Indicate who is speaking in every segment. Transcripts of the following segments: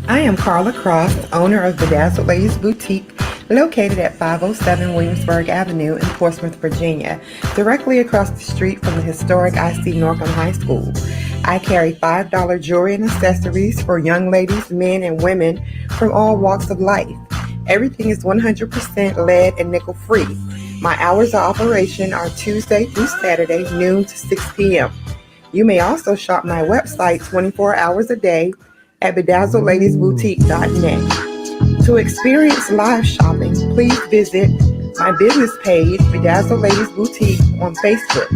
Speaker 1: I am Carla Cross, owner of Bedazzled Ladies Boutique, located at 507 Williamsburg Avenue in Portsmouth, Virginia, directly across the street from the historic IC Northland High School. I carry $5 jewelry and accessories for young ladies, men, and women from all walks of life. Everything is 100% lead and nickel free. My hours of operation are Tuesday through Saturday, noon to 6 p.m. You may also shop my website 24 hours a day at bedazzledladiesboutique.net. To experience live shopping, please visit my business page, Bedazzled Ladies Boutique, on Facebook,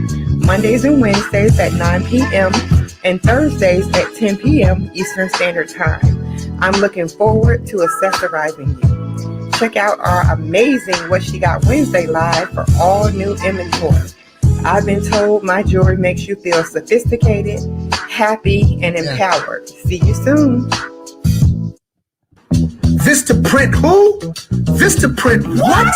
Speaker 1: Mondays and Wednesdays at 9 p.m. and Thursdays at 10 p.m. Eastern Standard Time. I'm looking forward to accessorizing you. Check out our amazing What She Got Wednesday live for all new inventory. I've been told my jewelry makes you feel sophisticated, happy, and empowered. See you soon.
Speaker 2: Vistaprint who? Vistaprint what?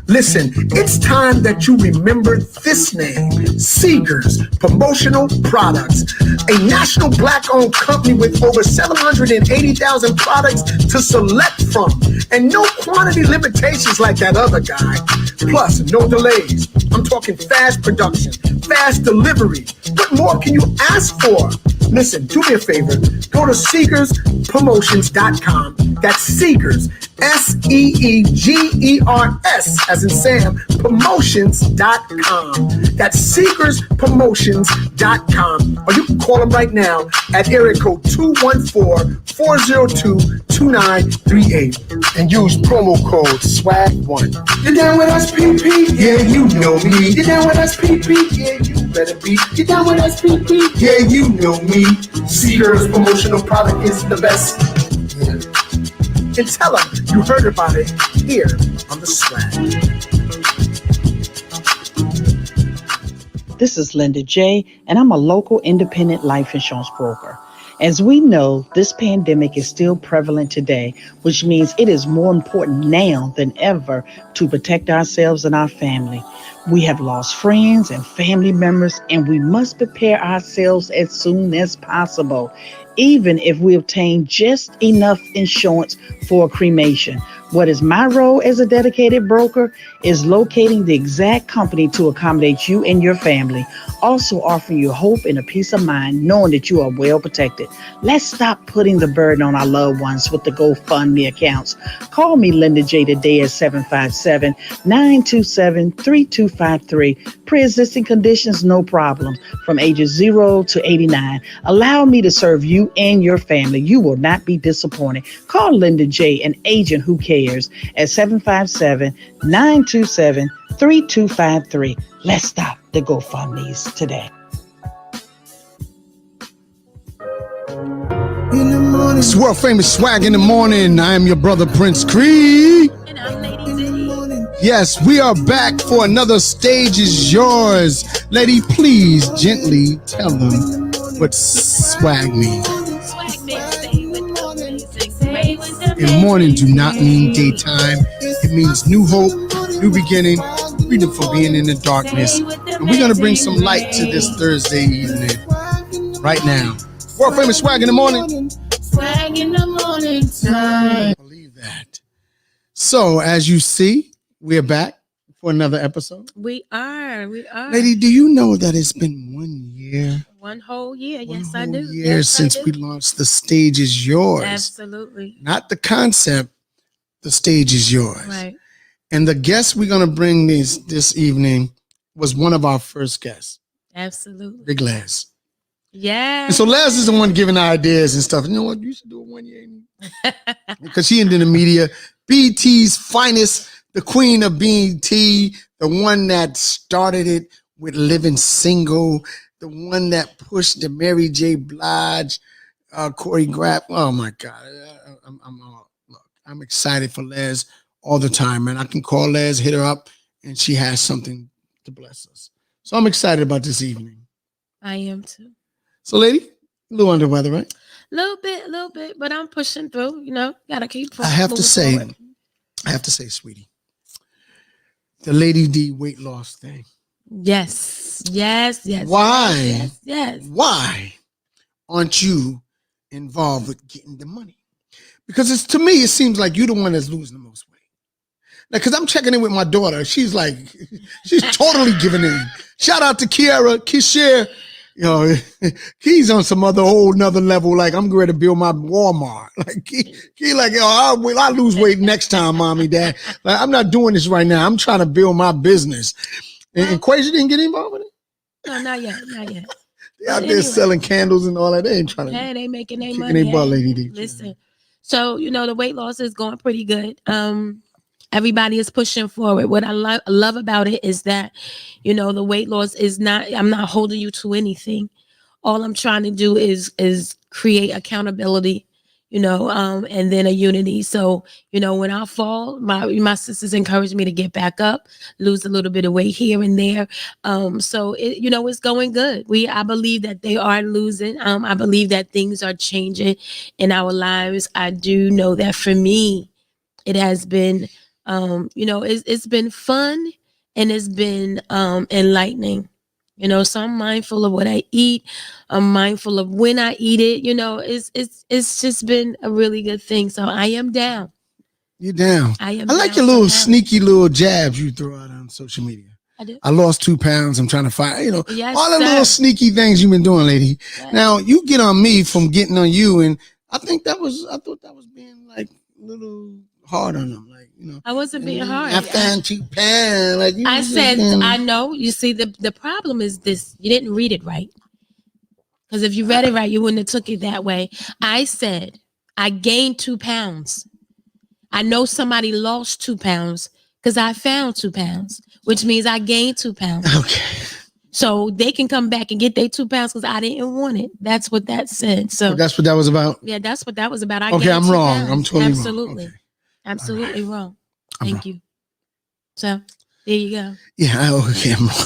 Speaker 2: Listen, it's time that you remember this name, Segar's Promotional Products, a national black-owned company with over 780,000 products to select from, and no quantity limitations like that other guy. Plus, no delays. I'm talking fast production, fast delivery. What more can you ask for? Listen, do me a favor. Go to SegarsPromotions.com. That's Seegers, Seegers, as in Sam, Promotions.com. That's SegersPromotions.com. Or you can call them right now at area code 214-402-2938 and use promo code SWAG1. You down with us, PP? Yeah, you know me. You down with us, PP? Yeah, you better be. You down with us, PP? Yeah, you know me. Seegers Promotional Product is the best. Yeah. And tell them you heard about it here on the Swag.
Speaker 3: This is Linda J, and I'm a local independent life insurance broker. As we know, this pandemic is still prevalent today, which means it is more important now than ever to protect ourselves and our family. We have lost friends and family members, and we must prepare ourselves as soon as possible, even if we obtain just enough insurance for a cremation. What is my role as a dedicated broker is locating the exact company to accommodate you and your family, also offering you hope and a peace of mind knowing that you are well protected. Let's stop putting the burden on our loved ones with the GoFundMe accounts. Call me Linda J today at 757-927-3253. Pre-existing conditions, no problem. From ages 0 to 89. Allow me to serve you and your family. You will not be disappointed. Call Linda J, an agent who cares, at 757-927-3253. Let's stop the GoFundMe's today.
Speaker 2: In the morning. It's world famous Swag in the Morning. I am your brother Prince Creed.
Speaker 4: And I'm Lady D.
Speaker 2: Yes, we are back for another Stage Is Yours. Lady, please gently tell them what swag means.
Speaker 4: Swag means stay with the blazing, pray with the
Speaker 2: And morning do not mean daytime. It means new hope, new beginning, freedom from being in the darkness. And we're going to bring some light to this Thursday evening right now. World famous Swag in the Morning.
Speaker 4: swag in the morning time.
Speaker 2: Believe that. So, as you see, we're back for another episode.
Speaker 4: We are.
Speaker 2: Lady, do you know that it's been 1 year?
Speaker 4: One whole year. Yes,
Speaker 2: One
Speaker 4: I do.
Speaker 2: whole year
Speaker 4: Yes,
Speaker 2: since we launched The Stage Is Yours.
Speaker 4: Absolutely.
Speaker 2: Not the concept, The Stage Is Yours.
Speaker 4: Right.
Speaker 2: And the guest we're going to bring this evening was one of our first guests.
Speaker 4: Absolutely.
Speaker 2: Big Les.
Speaker 4: Yeah.
Speaker 2: And so Les is the one giving ideas and stuff. You know what? You should do a 1 year. Because she into the media. BET's finest, the queen of BET, the one that started it with Living Single, the one that pushed the Mary J. Blige choreograph. Oh my God. I'm excited for Les all the time, man. I can call Les, hit her up, and she has something to bless us. So I'm excited about this evening.
Speaker 4: I am too.
Speaker 5: So, lady, a little under the weather, right?
Speaker 4: Little bit, but I'm pushing through. Gotta keep.
Speaker 5: I have to
Speaker 4: moving
Speaker 5: say,
Speaker 4: forward.
Speaker 5: sweetie, the Lady D weight loss thing.
Speaker 4: Yes.
Speaker 5: Why?
Speaker 4: Yes.
Speaker 5: Why aren't you involved with getting the money? Because to me, it seems like you're the one that's losing the most weight. Like, cause I'm checking in with my daughter. She's totally giving in. Shout out to Kishare. Key's on some whole nother level. Like, I'm ready to build my Walmart. Like, Key like, I'll lose weight next time, mommy, dad. Like, I'm not doing this right now. I'm trying to build my business. And Quasia didn't get involved with it?
Speaker 4: No, not yet.
Speaker 5: They out there selling candles and all that. They ain't trying to.
Speaker 4: Hey, they making their
Speaker 5: kicking
Speaker 4: money.
Speaker 5: Their butt, Lady D.
Speaker 4: Listen. So, the weight loss is going pretty good. Everybody is pushing forward. What I love about it is that, the weight loss is I'm not holding you to anything. All I'm trying to do is create accountability, and then a unity. So, when I fall, my sisters encourage me to get back up, lose a little bit of weight here and there. So it's going good. I believe that they are losing. I believe that things are changing in our lives. I do know that for me, it has been, it's been fun and it's been enlightening. So I'm mindful of what I eat. I'm mindful of when I eat it. It's just been a really good thing. So I am down.
Speaker 5: You're down.
Speaker 4: I
Speaker 5: like your little sneaky little jabs you throw out on social media. I lost 2 pounds. I'm trying to find,
Speaker 4: yes,
Speaker 5: all the little sneaky things you've been doing, lady. Yes. Now you get on me from getting on you, and I thought that was being like a little hard on them. Like,
Speaker 4: I wasn't being hard.
Speaker 5: I found 2 pounds. Like
Speaker 4: I said, I know. You see, the problem is this: you didn't read it right. Because if you read it right, you wouldn't have took it that way. I said I gained 2 pounds. I know somebody lost 2 pounds because I found 2 pounds, which means I gained 2 pounds.
Speaker 5: Okay.
Speaker 4: So they can come back and get their 2 pounds because I didn't want it. That's what that said. So
Speaker 5: that's what that was about.
Speaker 4: Yeah, that's what that was about.
Speaker 5: Okay, I'm wrong.
Speaker 4: Pounds.
Speaker 5: I'm totally
Speaker 4: absolutely,
Speaker 5: wrong. Okay.
Speaker 4: Absolutely wrong. Thank you. So there you go.
Speaker 5: Yeah, okay, I'm wrong.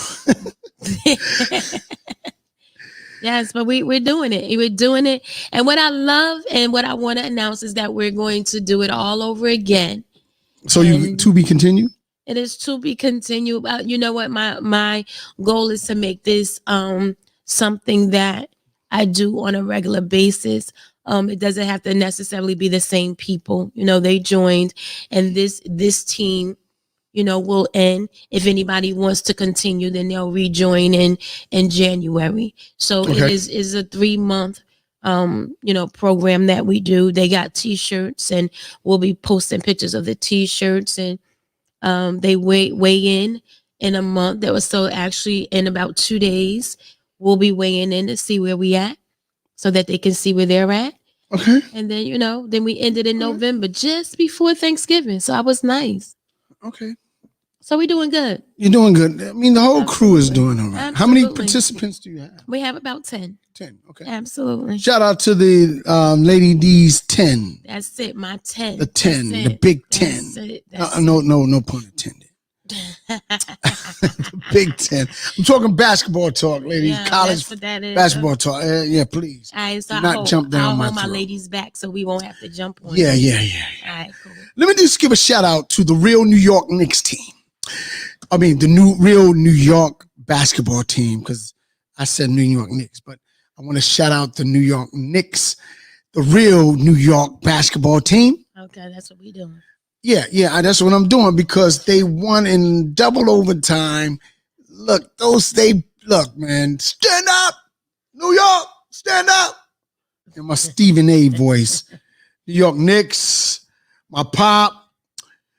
Speaker 4: Yes, but we're doing it. We're doing it. And what I love and what I want to announce is that we're going to do it all over again.
Speaker 5: So to be continued?
Speaker 4: It is to be continued. You know what? My goal is to make this something that I do on a regular basis. It doesn't have to necessarily be the same people. They joined, and this team, will end. If anybody wants to continue, then they'll rejoin in January. So okay. It is a 3-month program that we do. They got t-shirts, and we'll be posting pictures of the t-shirts, and they weigh in a month. That was so actually in about 2 days, we'll be weighing in to see where we at, so that they can see where they're at.
Speaker 5: Okay.
Speaker 4: And then then we ended in November, just before Thanksgiving. So I was nice.
Speaker 5: Okay.
Speaker 4: So we're doing good.
Speaker 5: You're doing good. I mean, the whole crew is doing all right.
Speaker 4: Absolutely.
Speaker 5: How many participants do you have?
Speaker 4: We have about 10.
Speaker 5: 10. Okay.
Speaker 4: Absolutely.
Speaker 5: Shout out to the Lady D's 10.
Speaker 4: That's it. My 10.
Speaker 5: The 10. The big 10. No pun intended. The Big 10. I'm talking basketball talk, ladies.
Speaker 4: Yeah,
Speaker 5: college basketball talk. Yeah, please.
Speaker 4: All right, so
Speaker 5: not jump down
Speaker 4: I'll
Speaker 5: my
Speaker 4: hold my
Speaker 5: throat.
Speaker 4: ladies back so we won't have to jump on.
Speaker 5: Yeah.
Speaker 4: All right, cool.
Speaker 5: Let me just give a shout out to the real New York Knicks team. I mean, the real New York basketball team, because I said New York Knicks, but I want to shout out the New York Knicks, the real New York basketball team.
Speaker 4: Okay, that's what we doing.
Speaker 5: Yeah, that's what I'm doing, because they won in double overtime. Look, man, stand up, New York, stand up. In my Stephen A. voice, New York Knicks, my pop.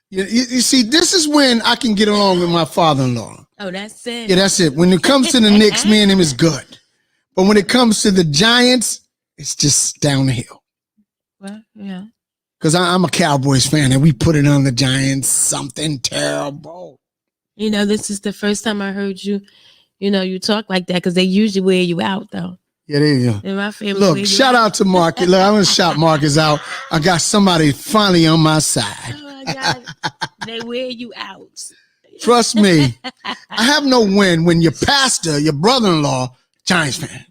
Speaker 5: You see, this is when I can get along with my father-in-law.
Speaker 4: Oh, that's it.
Speaker 5: Yeah, that's it. When it comes to the Knicks, me and him is good. But when it comes to the Giants, it's just down the hill.
Speaker 4: Well, yeah.
Speaker 5: Because I'm a Cowboys fan, and we put it on the Giants, something terrible.
Speaker 4: This is the first time I heard you, you talk like that, because they usually wear you out, though.
Speaker 5: Yeah, there you go.
Speaker 4: In my family,
Speaker 5: look, shout out to Marcus. Look, I'm going to shout Marcus out. I got somebody finally on my side.
Speaker 4: Oh, my God. They wear you out.
Speaker 5: Trust me. I have no win when your pastor, your brother-in-law, Giants fan.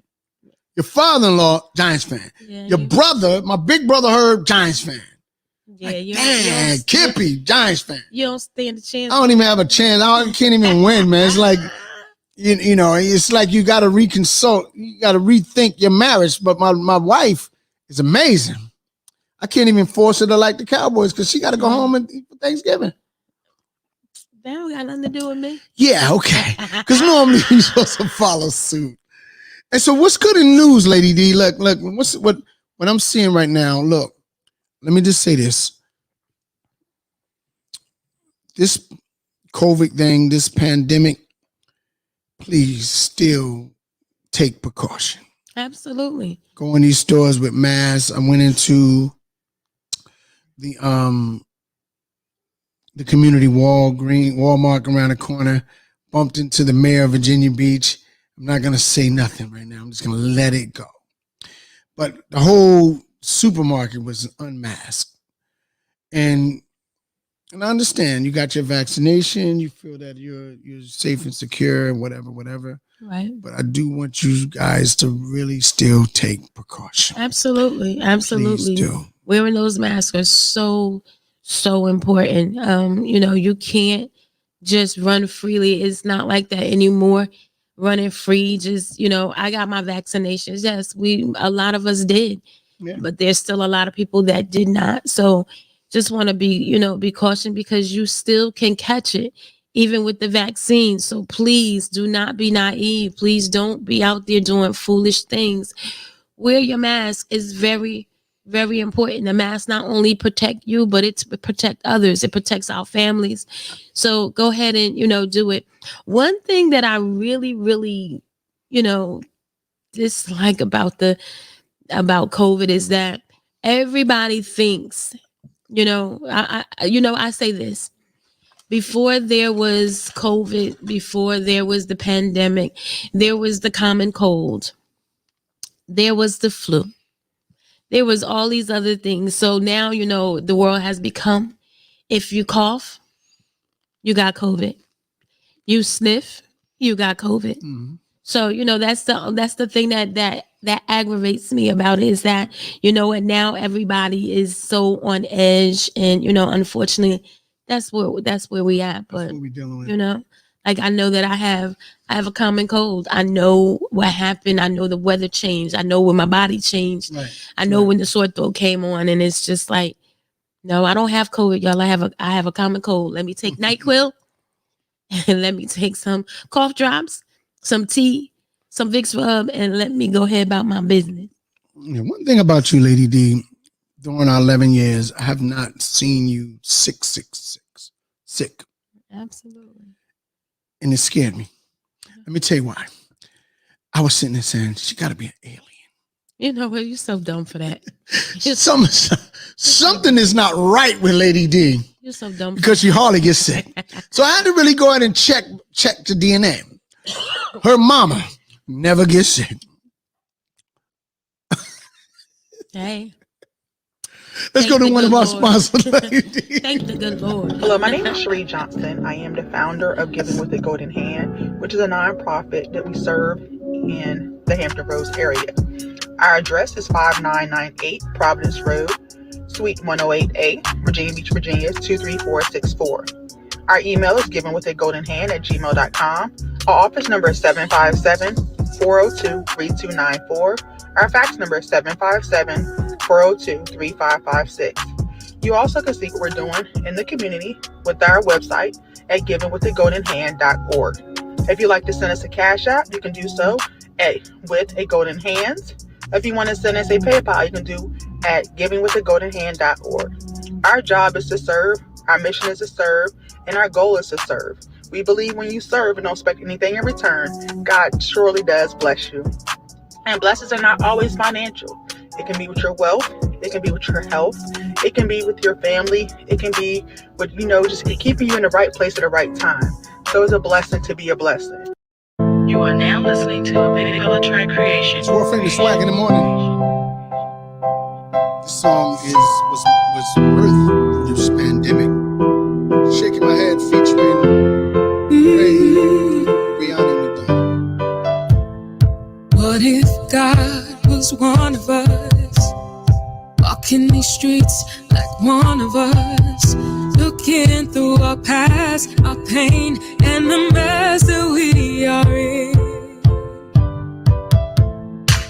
Speaker 5: Your father-in-law, Giants fan.
Speaker 4: Yeah,
Speaker 5: Your brother, my big brother Herb, Giants fan.
Speaker 4: Yeah,
Speaker 5: Like,
Speaker 4: you
Speaker 5: damn, Kippy, Giants fan.
Speaker 4: You don't stand a chance.
Speaker 5: I don't even have a chance. I can't even win, man. It's like, you know, it's like you got to reconsult. You got to rethink your marriage. But my wife is amazing. I can't even force her to like the Cowboys because she got to go home and eat for Thanksgiving.
Speaker 4: That don't got nothing to do with me.
Speaker 5: Yeah, okay. Because normally you're supposed to follow suit. And so what's good in news, Lady D? Look, what I'm seeing right now, look, let me just say this. This COVID thing, this pandemic, please still take precaution.
Speaker 4: Absolutely.
Speaker 5: Go in these stores with masks. I went into the community Walmart around the corner, bumped into the mayor of Virginia Beach. I'm not going to say nothing right now. I'm just going to let it go. But the whole supermarket was unmasked. And I understand you got your vaccination. You feel that you're safe and secure and whatever.
Speaker 4: Right.
Speaker 5: But I do want you guys to really still take precaution.
Speaker 4: Absolutely.
Speaker 5: Please do.
Speaker 4: Wearing those masks are so important. You know, you can't just run freely. It's not like that anymore. Running free, just, you know, I got my vaccinations. Yes, a lot of us did. Yeah. But there's still a lot of people that did not. So just want to be cautious because you still can catch it even with the vaccine. So please do not be naive. Please don't be out there doing foolish things. Wear your mask is very, very important. The mask not only protect you, but it protect others. It protects our families. So go ahead and, do it. One thing that I really, really, dislike about COVID is that everybody thinks, I say this. Before there was COVID, before there was the pandemic, there was the common cold, there was the flu, there was all these other things. So now, the world has become, if you cough, you got COVID. You sniff, you got COVID. Mm-hmm. So, that's the thing that aggravates me about it is that, and now everybody is so on edge and, unfortunately, that's where we at. But, what we dealing with. Like I know that I have a common cold. I know what happened. I know the weather changed. I know when my body changed. Right. I know when the sore throat came on, and it's just like, no, I don't have COVID, y'all. I have a common cold. Let me take NyQuil and let me take some cough drops, some tea, some Vicks Rub, and let me go ahead about my business.
Speaker 5: Yeah, one thing about you, Lady D, during our 11 years, I have not seen you sick.
Speaker 4: Absolutely.
Speaker 5: And it scared me. Let me tell you why. I was sitting there saying, she got to be an alien.
Speaker 4: You know what? You're so dumb for that.
Speaker 5: Something is not right with Lady D.
Speaker 4: You're so dumb.
Speaker 5: Because she hardly gets sick. So I had to really go ahead and check the DNA. Her mama never gets sick.
Speaker 4: Hey.
Speaker 5: Let's go to one of our sponsors.
Speaker 4: Thank the good Lord.
Speaker 6: Hello, my name is Cherie Johnson. I am the founder of Giving with a Golden Hand, which is a nonprofit that we serve in the Hampton Roads area. Our address is 5998 Providence Road, Suite 108A, Virginia Beach, Virginia 23464. Our email is givenwithagoldenhand@gmail.com. Our office number is 757-402-3294. Our fax number is 757-402-3556. You also can see what we're doing in the community with our website at givingwithagoldenhand.org. If you'd like to send us a cash app, you can do so with a Golden Hands. If you want to send us a PayPal, you can do at givingwithagoldenhand.org. Our job is to serve, our mission is to serve, and our goal is to serve. We believe when you serve and don't expect anything in return, God surely does bless you. And blessings are not always financial. It can be with your wealth. It can be with your health. It can be with your family. It can be with, just keeping you in the right place at the right time. So it's a blessing to be a blessing.
Speaker 7: You are now listening to a Baby Color Track creation.
Speaker 5: It's World Famous Swag in the morning. This song was birthed through this pandemic. Shaking My Head featuring Ray, Rihanna, and
Speaker 8: What if God God was one of us, walking these streets like one of us, looking through our past, our pain, and the mess that we are in.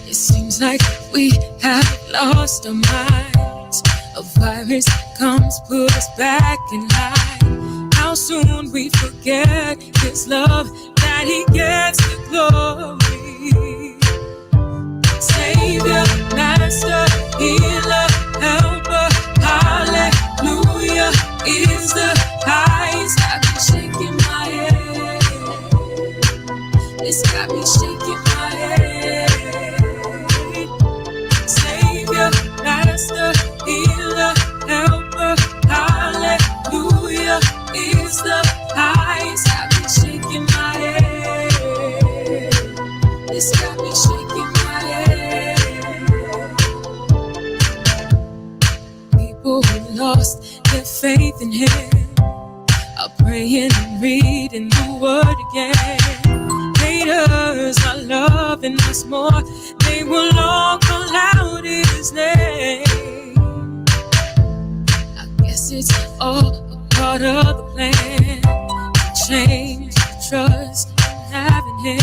Speaker 8: It seems like we have lost our minds. A virus comes, put us back in line. How soon we forget His love, that He gets the glory. Savior, Master, Healer, Helper, Hallelujah is the highest. Got me shaking my head. It's got me shaking my head. Savior, Master, Healer, Helper, Hallelujah is the highest. Got me shaking my head. It's got me shaking my head. People who lost their faith in Him are praying and reading the Word again. Haters are loving us more. They will all call out His name. I guess it's all a part of the plan. Change, trust, and having Him.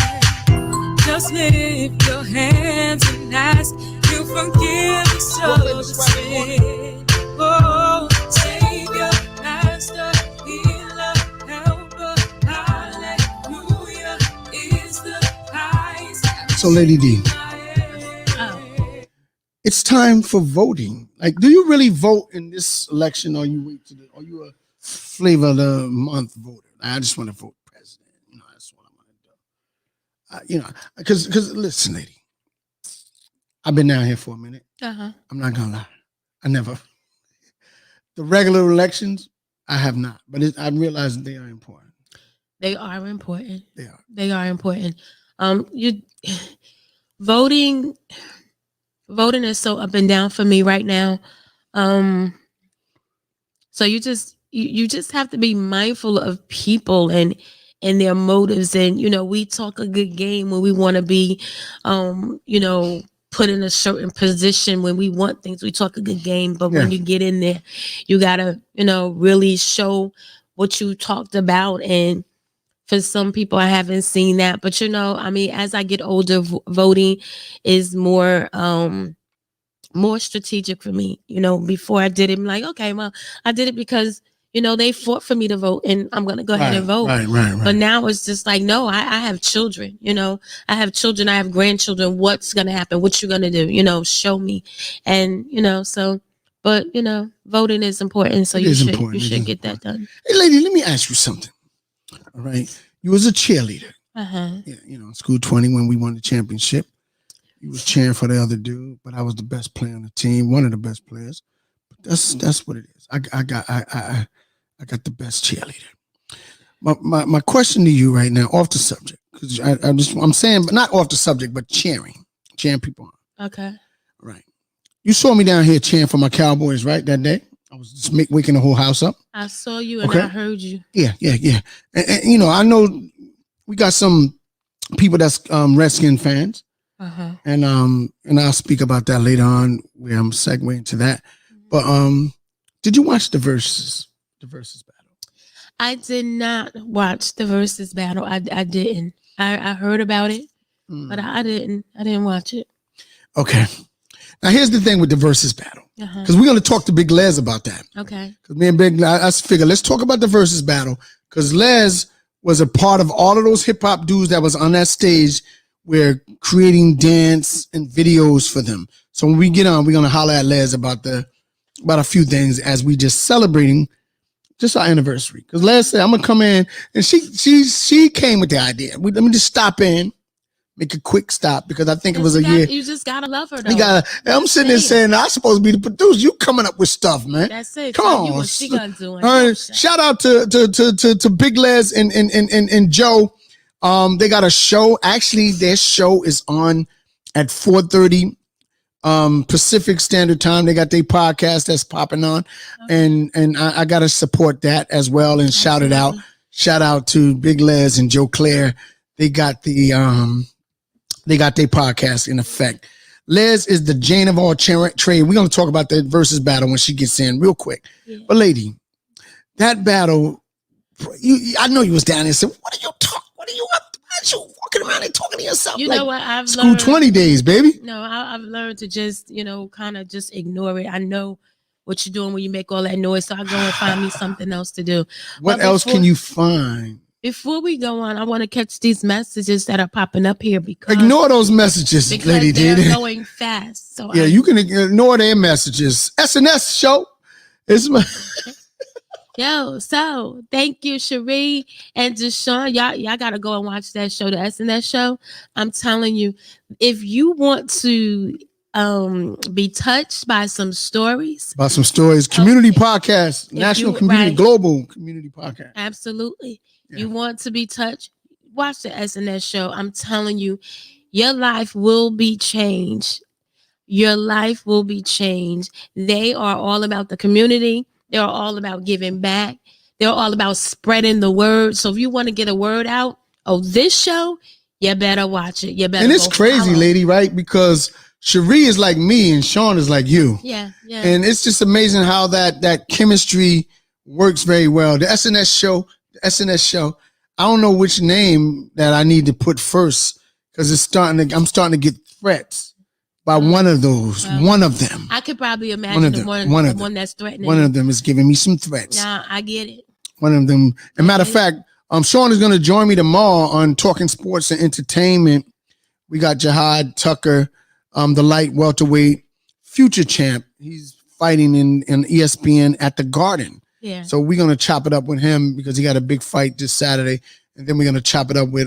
Speaker 8: Just lift your hands and ask He'll forgive us of the sin. Oh, Savior, Master, Healer, Helper, Hallelujah is the highest.
Speaker 5: So, Lady D, it's time for voting. Like, do you really vote in this election, or you wait to are you a flavor of the month voter? I just want to vote president. That's what I'm gonna do. Because listen, lady, I've been down here for a minute. I'm not gonna lie, I never. The regular elections, I have not, but I realize they are important.
Speaker 4: They are important.
Speaker 5: They are.
Speaker 4: They are important. You voting is so up and down for me right now. So you just have to be mindful of people and their motives. And we talk a good game when we want to be put in a certain position when we want things. We talk a good game, but when you get in there, you gotta really show what you talked about. And for some people, I haven't seen that, but as I get older, voting is more strategic for me. Before I did it, I'm like, okay, well, I did it because they fought for me to vote, and I'm gonna go ahead and vote.
Speaker 5: Right.
Speaker 4: But now it's just like, no, I have children. I have children. I have grandchildren. What's gonna happen? What you gonna do? Show me. And so, but voting is important. So you should get that done.
Speaker 5: Hey, lady, let me ask you something. All right, you was a cheerleader. Yeah, School 20 when we won the championship. You was cheering for the other dude, but I was the best player on the team, one of the best players. But that's what it is. I got the best cheerleader. My question to you right now, off the subject, because I'm saying, but not off the subject, but cheering people on.
Speaker 4: Okay.
Speaker 5: Right. You saw me down here cheering for my Cowboys, right, that day? I was just waking the whole house up.
Speaker 4: I saw you and I heard you.
Speaker 5: Yeah. And I know we got some people that's Redskin fans. And I'll speak about that later on where I'm segueing to that. But did you watch the versus battle?
Speaker 4: I did not watch the versus battle. I didn't. I heard about it, but I didn't watch it.
Speaker 5: Okay. Now here's the thing with the versus battle. Because we're gonna talk to Big Les about that.
Speaker 4: Okay.
Speaker 5: Because me and Big I figure let's talk about the versus battle. Because Les was a part of all of those hip hop dudes that was on that stage. We're creating dance and videos for them. So when we get on, we're gonna holler at Les about a few things as we just celebrating just our anniversary. Because Les said I'm gonna come in, and she came with the idea. Let me just stop in, make a quick stop because I think it was a year.
Speaker 4: You just gotta love her though.
Speaker 5: I'm sitting there saying I'm supposed to be the producer. You coming up with stuff, man.
Speaker 4: That's it.
Speaker 5: Come on.
Speaker 4: What she gonna do?
Speaker 5: All right. Shout out to Big Les and Joe. They got a show. Actually, their show is on at 4:30 Pacific Standard Time. They got their podcast that's popping on, and I gotta support that as well and shout it out. Shout out to Big Les and Joe Claire. They got the They got their podcast in effect. Liz is the Jane of all trade. We're going to talk about that versus battle when she gets in real quick. Yeah. But lady, that battle, I know you was down there and said, what are you talking? What are you up to? Why are you walking around and talking to yourself?
Speaker 4: You know what? I've
Speaker 5: school
Speaker 4: learned
Speaker 5: 20 days, baby.
Speaker 4: No, I've learned to just, kind of just ignore it. I know what you're doing when you make all that noise. So I go and find me something else to do.
Speaker 5: What else can you find?
Speaker 4: Before we go on, I want to catch these messages that are popping up here because
Speaker 5: ignore those messages, lady.
Speaker 4: They're going fast. So
Speaker 5: yeah, you can ignore their messages. SNS show is my.
Speaker 4: Yo, so thank you, Cherie and Deshaun. Y'all gotta go and watch that show, the SNS show. I'm telling you, if you want to be touched by some stories,
Speaker 5: community podcast, national community, global community podcast.
Speaker 4: Absolutely. Yeah. You want to be touched, watch the SNS show. I'm telling you, your life will be changed. Your life will be changed. They are all about the community. They're all about giving back. They're all about spreading the word. So if you want to get a word out of this show, you better watch it. You better.
Speaker 5: And it's crazy, follow. Lady, right? Because Cherie is like me and Sean is like you.
Speaker 4: Yeah.
Speaker 5: And it's just amazing how that chemistry works very well. The SNS show, I don't know which name that I need to put first because I'm starting to get threats by one of those. One of them.
Speaker 4: I could probably imagine the one that's threatening.
Speaker 5: One of them is giving me some threats.
Speaker 4: Yeah, I get it.
Speaker 5: One of them. As a matter of fact, Sean is going to join me tomorrow on Talking Sports and Entertainment. We got Jihad Tucker, the light welterweight future champ. He's fighting in ESPN at the Garden.
Speaker 4: Yeah.
Speaker 5: So we're going to chop it up with him because he got a big fight this Saturday. And then we're going to chop it up with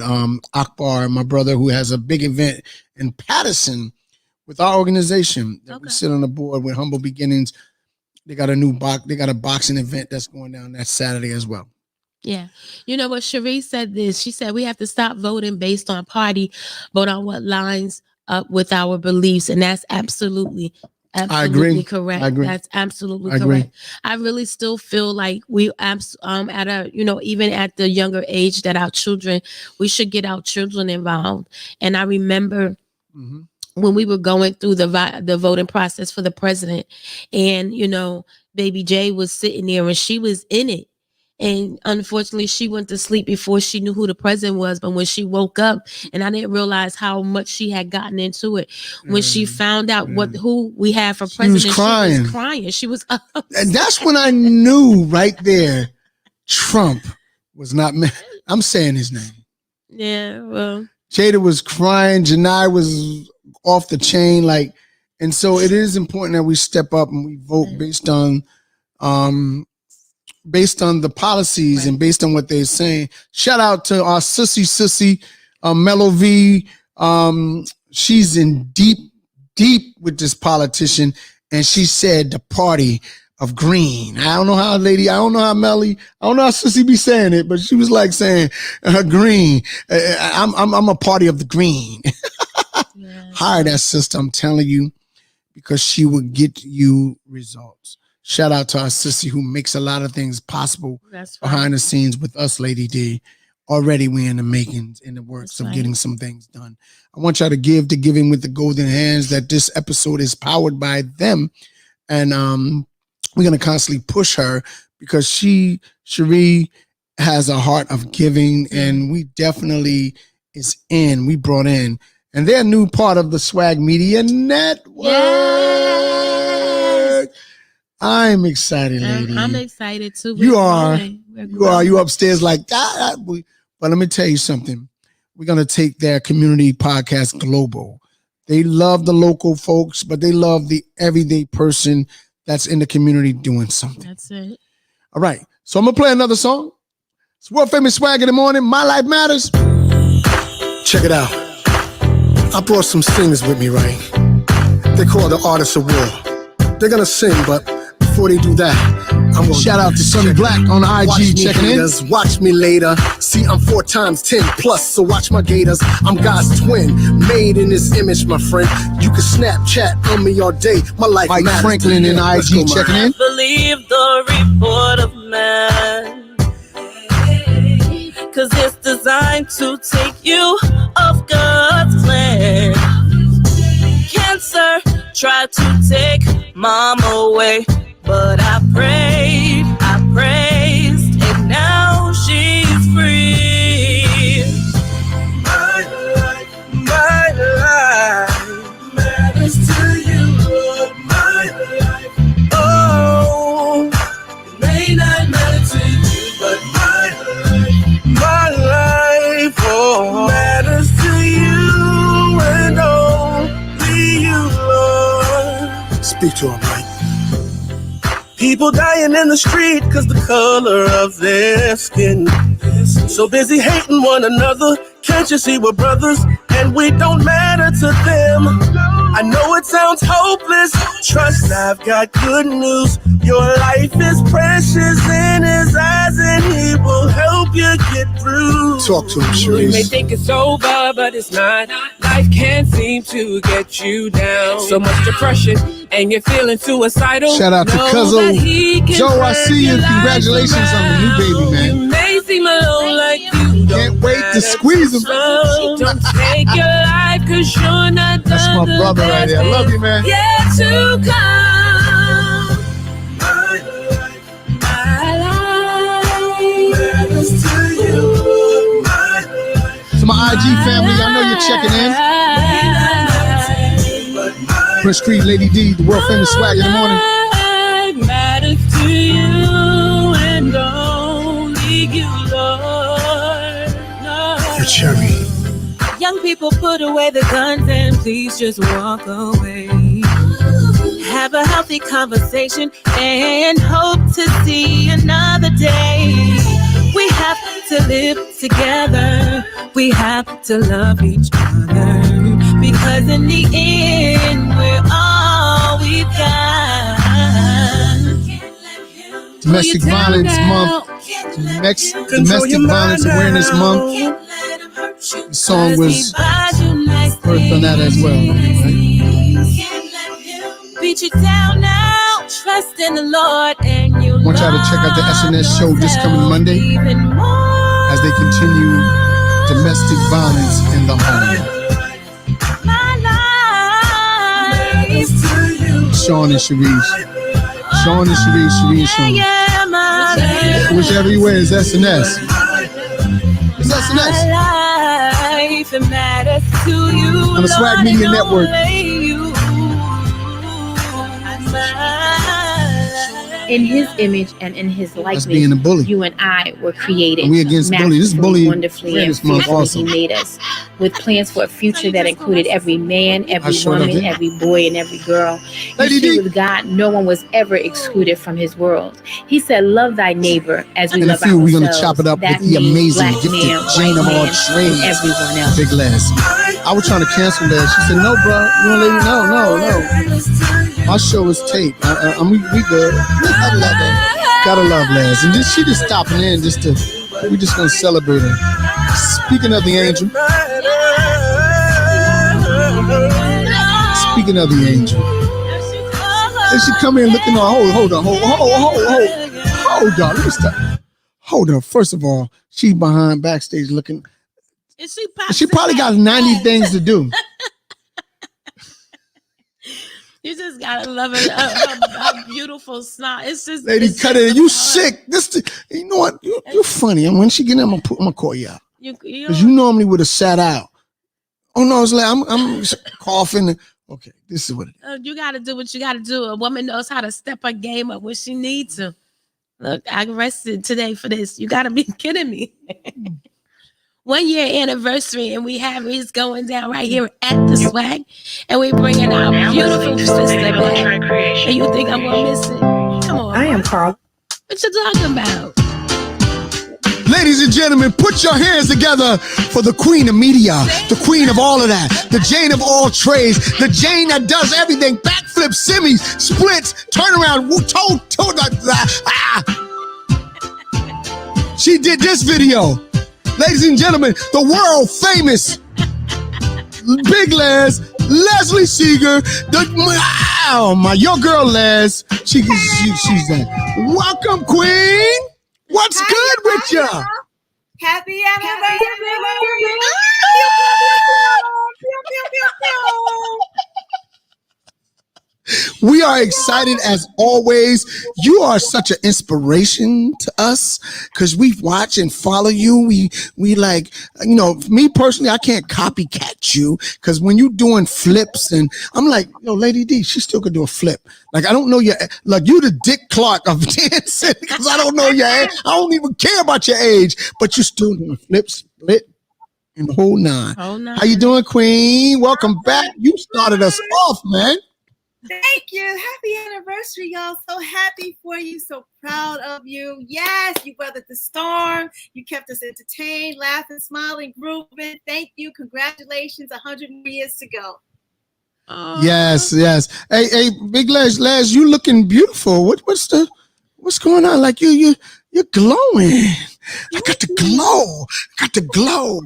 Speaker 5: Akbar, my brother, who has a big event in Patterson with our organization that we sit on the board with Humble Beginnings. They got a boxing event that's going down that Saturday as well.
Speaker 4: Yeah. You know what? Cherie said this. She said we have to stop voting based on party, but on what lines up with our beliefs. And that's absolutely correct.
Speaker 5: I agree.
Speaker 4: That's absolutely correct. I really still feel like we at a, even at the younger age that our children, we should get our children involved. And I remember when we were going through the voting process for the president and, baby Jay was sitting there and she was in it. And unfortunately, she went to sleep before she knew who the president was. But when she woke up, and I didn't realize how much she had gotten into it, when she found out who we had for president, she was crying. She was
Speaker 5: and that's when I knew right there, Trump was not. I'm saying his name.
Speaker 4: Yeah, well,
Speaker 5: Jada was crying. Janai was off the chain, and so it is important that we step up and we vote based on the policies and based on what they're saying. Shout out to our sissy, Mello V. She's in deep with this politician. And she said the party of green. I don't know how Melly, I don't know how sissy be saying it, but she was like saying green. I'm a party of the green. Hire that sister, I'm telling you, because she will get you results. Shout out to our sissy who makes a lot of things possible behind the scenes with us, Lady D. Already we in the makings, in the works of getting some things done. I want y'all to give to Giving with the Golden Hands, that this episode is powered by them. And we're going to constantly push her because Cherie has a heart of giving, and we definitely we brought in. And they're a new part of the Swag Media Network. Yes. I'm excited, lady.
Speaker 4: I'm excited too.
Speaker 5: You are. You upstairs like that. But let me tell you something. We're going to take their community podcast global. They love the local folks, but they love the everyday person that's in the community doing something.
Speaker 4: That's it.
Speaker 5: All right. So I'm going to play another song. It's World Famous Swag in the Morning. My Life Matters. Check it out. I brought some singers with me, right? They call the Artists of War. They're going to sing, but before they do that, I'm gonna shout out to Sonny Black on the IG checking in. Watch me later. See, I'm 4 times 10 plus, so watch my gators. I'm God's twin, made in His image, my friend. You can Snapchat on me all day. My life Mike matters. Franklin in IG checking in.
Speaker 9: Believe the report of man, 'cause it's designed to take you off God's plan. cancer tried to take mom away. But I prayed, I praised, and now she's free. My life matters to you, Lord. My life, oh, it may not matter to you, but my life, oh, matters to you and only you, Lord.
Speaker 2: Speak to him, Mike.
Speaker 9: People dying in the street cause the color of their skin. So busy hating one another. Can't you see we're brothers and we don't matter to them? I know it sounds hopeless. Trust, I've got good news. Your life is precious in his eyes and he will help you get through.
Speaker 2: Talk to him,
Speaker 10: You may
Speaker 2: Sharice.
Speaker 10: think it's over, but it's not. Life can't seem to get you down. So much depression, and you're feeling suicidal.
Speaker 2: Shout out to
Speaker 10: Know
Speaker 2: Cuzzo.
Speaker 10: that he can
Speaker 2: Joe, I
Speaker 10: turn
Speaker 2: see you.
Speaker 10: your life
Speaker 2: Congratulations on the new baby,
Speaker 10: around.
Speaker 2: man.
Speaker 10: You may seem alone like you
Speaker 2: Can't wait to squeeze him.
Speaker 10: don't take your life cause you're not
Speaker 2: That's my brother right there. I love you, man.
Speaker 10: yet to come. My life matters to you.
Speaker 2: To my IG family, I know you're checking in. Prince Creed, Lady D, the world famous swag in the morning.
Speaker 10: Matters to you and only you, Lord.
Speaker 2: For Cherry.
Speaker 10: Young people, put away the guns and please just walk away. Have a healthy conversation and hope to see another day. We have to live together. We have to love each other. Because in the end, we're all we've got.
Speaker 2: Domestic Violence Month. Domestic Violence Awareness Month. The song was birthed on that as well.
Speaker 10: Beat you down now, trust in the Lord, and you
Speaker 2: want y'all to check out the SNS show this coming Monday as they continue domestic violence in the home. Sean and Sharice. Sean and Sharice, Sharice and Sean. Whichever you wear is SNS. It's SNS. On the Swag Media Network.
Speaker 11: In his image and in his likeness,
Speaker 2: being a bully.
Speaker 11: you and I were created.
Speaker 2: And we against bully. This is bully
Speaker 11: wonderfully and
Speaker 2: awareness month
Speaker 11: fearfully
Speaker 2: also.
Speaker 11: He made us with plans for a future that included every man, every
Speaker 2: sure
Speaker 11: woman,
Speaker 2: did.
Speaker 11: every boy, and every girl. You
Speaker 2: Lady
Speaker 11: see,
Speaker 2: D.
Speaker 11: with God, no one was ever excluded from His world. He said, "Love thy neighbor as we
Speaker 2: In a
Speaker 11: love
Speaker 2: few,
Speaker 11: ourselves."
Speaker 2: we're going to chop it up
Speaker 11: That
Speaker 2: with the
Speaker 11: means
Speaker 2: amazing,
Speaker 11: black
Speaker 2: gifted
Speaker 11: man,
Speaker 2: Jane of
Speaker 11: white
Speaker 2: all
Speaker 11: man,
Speaker 2: trades.
Speaker 11: and everyone else.
Speaker 2: Big Les. I was trying to cancel that. She said, "No, bro. You want to leave? No. My show is taped. We good. Gotta love Les." And she just stopping in we just gonna celebrate her. Speaking of the angel. Speaking of the angel. And she come in looking on. Hold on. Let me stop. Hold on. First of all, she behind backstage looking. She probably got 90 things to do.
Speaker 4: You just gotta love it. Her beautiful snot. It's just
Speaker 2: Lady, cut it. You sick. You know what? You're funny. And when she get in, I'm gonna call you out. Because you normally would have sat out. Oh no, it's like I'm coughing. Okay, this is what it is.
Speaker 4: You gotta do what you gotta do. A woman knows how to step her game up when she needs to. Look, I rested today for this. You gotta be kidding me. 1 year anniversary, and we have it's going down right here at the Swag, and we bringing our beautiful sister back. And you think I'm gonna miss it? Come on,
Speaker 1: I am Carl.
Speaker 4: What you talking about?
Speaker 2: Ladies and gentlemen, put your hands together for the queen of media, the queen of all of that, the Jane of all trades, the Jane that does everything, backflips, semis, splits, turnaround, She did this video. Ladies and gentlemen, the world famous Big Les, Leslie Segar, your girl Les, she's there. Welcome, queen. What's good with ya?
Speaker 12: Happy anniversary!
Speaker 5: We are excited as always. You are such an inspiration to us because we watch and follow you. We like, me personally, I can't copycat you because when you doing flips and I'm like, Lady D, she still could do a flip. Like I don't know like you the Dick Clark of dancing because I don't know your age. I don't even care about your age, but you still doing flip, split, and the whole nine. How you doing, Queen? Welcome back. You started us off, man.
Speaker 12: Thank you. Happy anniversary, y'all. So happy for you. So proud of you. Yes, you weathered the storm. You kept us entertained, laughing, smiling, grooving. Thank you. Congratulations. 100 more years to go.
Speaker 5: Yes. Hey, Big Les, you looking beautiful. What's going on? Like you're glowing. I got the glow. Got the glow.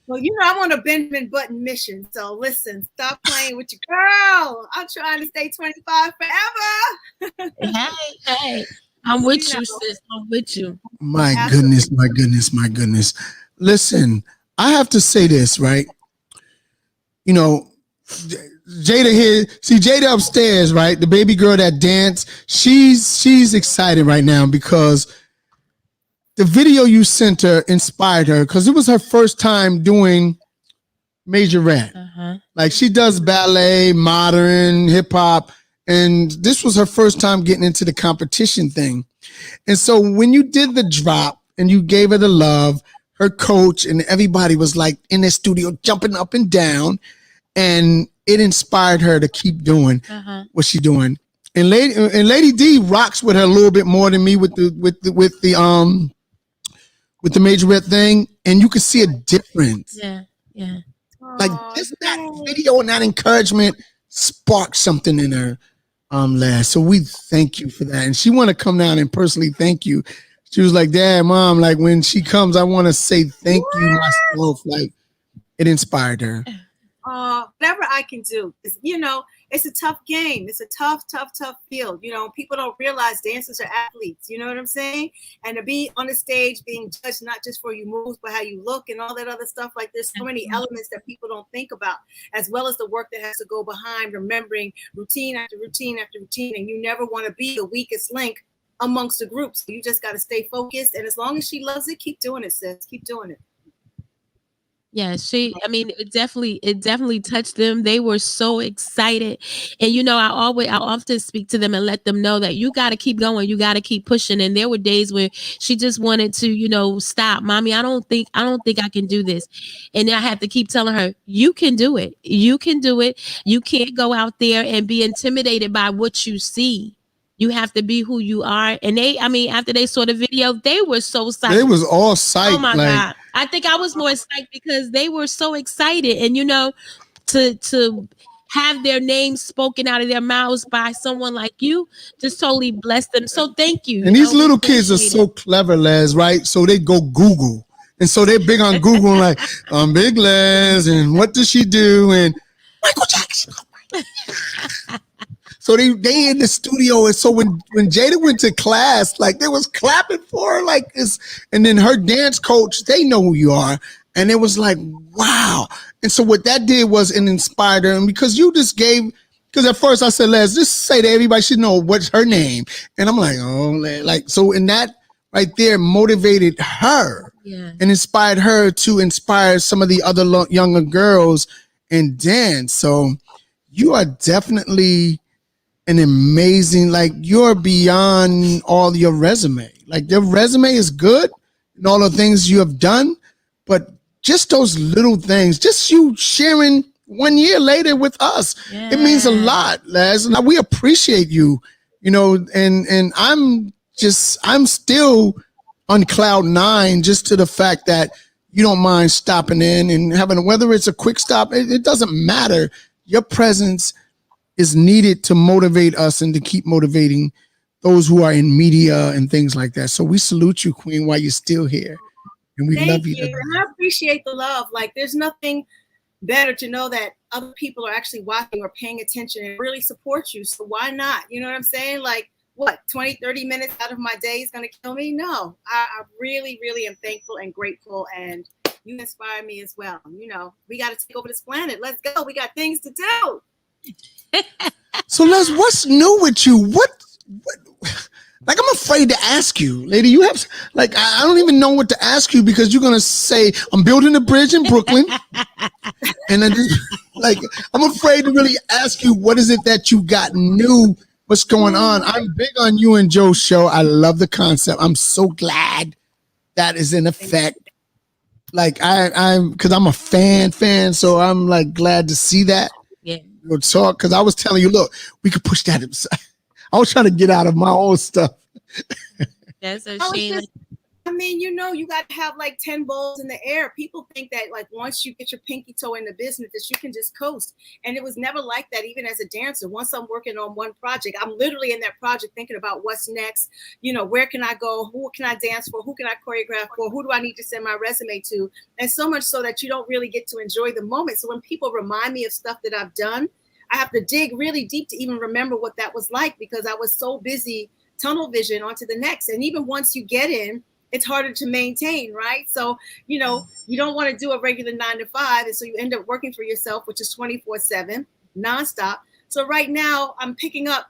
Speaker 12: Well, I'm on a Benjamin Button mission. So listen, stop playing with your girl. I'm trying to stay 25 forever.
Speaker 4: Hey. I'm with you, sis. I'm with you.
Speaker 5: My goodness. Listen, I have to say this, right? Jada here. See Jada upstairs, right? The baby girl that danced. She's excited right now because the video you sent her inspired her because it was her first time doing majorette. Like she does ballet, modern, hip hop, and this was her first time getting into the competition thing. And so when you did the drop and you gave her the love, her coach and everybody was like in the studio jumping up and down, and it inspired her to keep doing what she's doing. And Lady D rocks with her a little bit more than me with the majorette thing, and you can see a difference.
Speaker 4: Yeah.
Speaker 5: Like that video and that encouragement sparked something in her last. So we thank you for that. And she want to come down and personally thank you. She was like, Dad, Mom, like when she comes, I want to say thank you myself. Like it inspired her.
Speaker 12: Whatever I can do. It's a tough game. It's a tough field. People don't realize dancers are athletes. You know what I'm saying? And to be on the stage being judged not just for your moves, but how you look and all that other stuff. Like there's so many elements that people don't think about, as well as the work that has to go behind remembering routine after routine after routine. And you never want to be the weakest link amongst the group. So you just got to stay focused. And as long as she loves it, keep doing it, sis. Keep doing it.
Speaker 4: Yeah, it definitely touched them. They were so excited. And I often speak to them and let them know that you got to keep going, you got to keep pushing. And there were days where she just wanted to, stop. Mommy, I don't think I can do this. And I have to keep telling her, you can do it. You can do it. You can't go out there and be intimidated by what you see. You have to be who you are. And after they saw the video, they were so psyched.
Speaker 5: They was all psyched.
Speaker 4: Oh my God. I think I was more psyched because they were so excited. And to have their names spoken out of their mouths by someone like you just totally blessed them. So thank you.
Speaker 5: And these little kids are so clever, Les, right? So they go Google. And so they're big on Google, like, I'm Big Les, and what does she do? And Michael Jackson. So they in the studio, and so when Jada went to class, like they was clapping for her like this, and then her dance coach, they know who you are, and it was like, wow. And so what that did was it inspired her, and because you just gave, because at first I said, let's just say that everybody should know what's her name, and I'm like, so in that right there motivated her and inspired her to inspire some of the other younger girls and dance. So you are definitely an amazing, like you're beyond all your resume. Like your resume is good and all the things you have done, but just those little things, just you sharing 1 year later with us, it means a lot, Les. And we appreciate you, and I'm still on cloud nine just to the fact that you don't mind stopping in and having, whether it's a quick stop, it doesn't matter. Your presence is needed to motivate us and to keep motivating those who are in media and things like that. So we salute you, Queen, while you're still here. And we love you.
Speaker 12: And I appreciate the love. Like there's nothing better to know that other people are actually watching or paying attention and really support you. So why not? You know what I'm saying? Like what, 20, 30 minutes out of my day is going to kill me? No, I really, really am thankful and grateful. And you inspire me as well. We got to take over this planet. Let's go. We got things to do.
Speaker 5: So Les, what's new with you? What like I'm afraid to ask you, lady. You have like I don't even know what to ask you because you're gonna say I'm building a bridge in Brooklyn, and then like I'm afraid to really ask you what is it that you got new. What's going on? I'm big on you and Joe's show. I love the concept. I'm so glad that is in effect. Like I'm because I'm a fan, so I'm like glad to see that.
Speaker 4: Yeah.
Speaker 5: We'll talk because I was telling you, look, we could push that aside. I was trying to get out of my own stuff.
Speaker 4: That's a
Speaker 12: I was
Speaker 4: shame.
Speaker 12: just, I mean, you got to have like 10 balls in the air. People think that like once you get your pinky toe in the business that you can just coast. And it was never like that, even as a dancer. Once I'm working on one project, I'm literally in that project thinking about what's next. Where can I go? Who can I dance for? Who can I choreograph for? Who do I need to send my resume to? And so much so that you don't really get to enjoy the moment. So when people remind me of stuff that I've done, I have to dig really deep to even remember what that was like because I was so busy tunnel vision onto the next. And even once you get in, it's harder to maintain, right? So, you don't want to do a regular 9 to 5. And so you end up working for yourself, which is 24/7, nonstop. So right now I'm picking up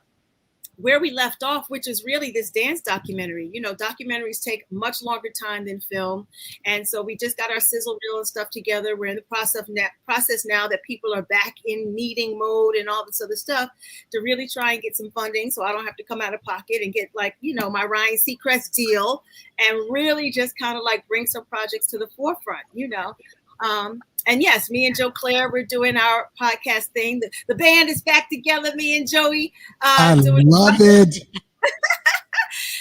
Speaker 12: where we left off, which is really this dance documentary. Documentaries take much longer time than film. And so we just got our sizzle reel and stuff together. We're in the process now that people are back in meeting mode and all this other stuff to really try and get some funding so I don't have to come out of pocket and get my Ryan Seacrest deal and really just kind of like bring some projects to the forefront. And yes, me and Joe Claire, we're doing our podcast thing. The band is back together, me and Joey.
Speaker 5: I love it.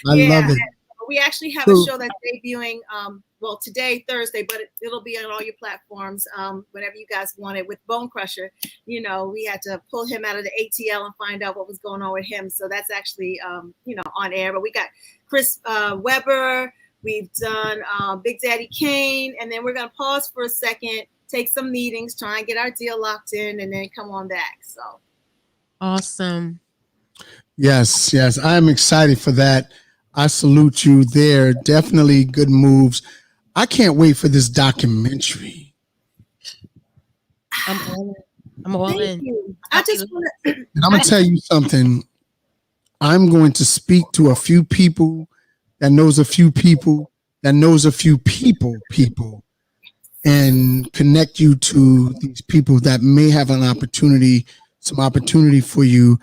Speaker 5: I love it.
Speaker 12: We actually have a show that's debuting, today, Thursday, but it'll be on all your platforms whenever you guys want it with Bone Crusher. We had to pull him out of the ATL and find out what was going on with him. So that's actually, on air. But we got Chris Weber. We've done Big Daddy Kane. And then we're going to pause for a second, take some meetings, try and get our deal locked in, and then come on back. So
Speaker 4: awesome.
Speaker 5: Yes. I'm excited for that. I salute you there. Definitely good moves. I can't wait for this documentary.
Speaker 4: I'm all in.
Speaker 12: I just want to.
Speaker 5: And I'm going to tell you something. I'm going to speak to a few people that knows a few people that knows a few people, and connect you to these people that may have some opportunity for you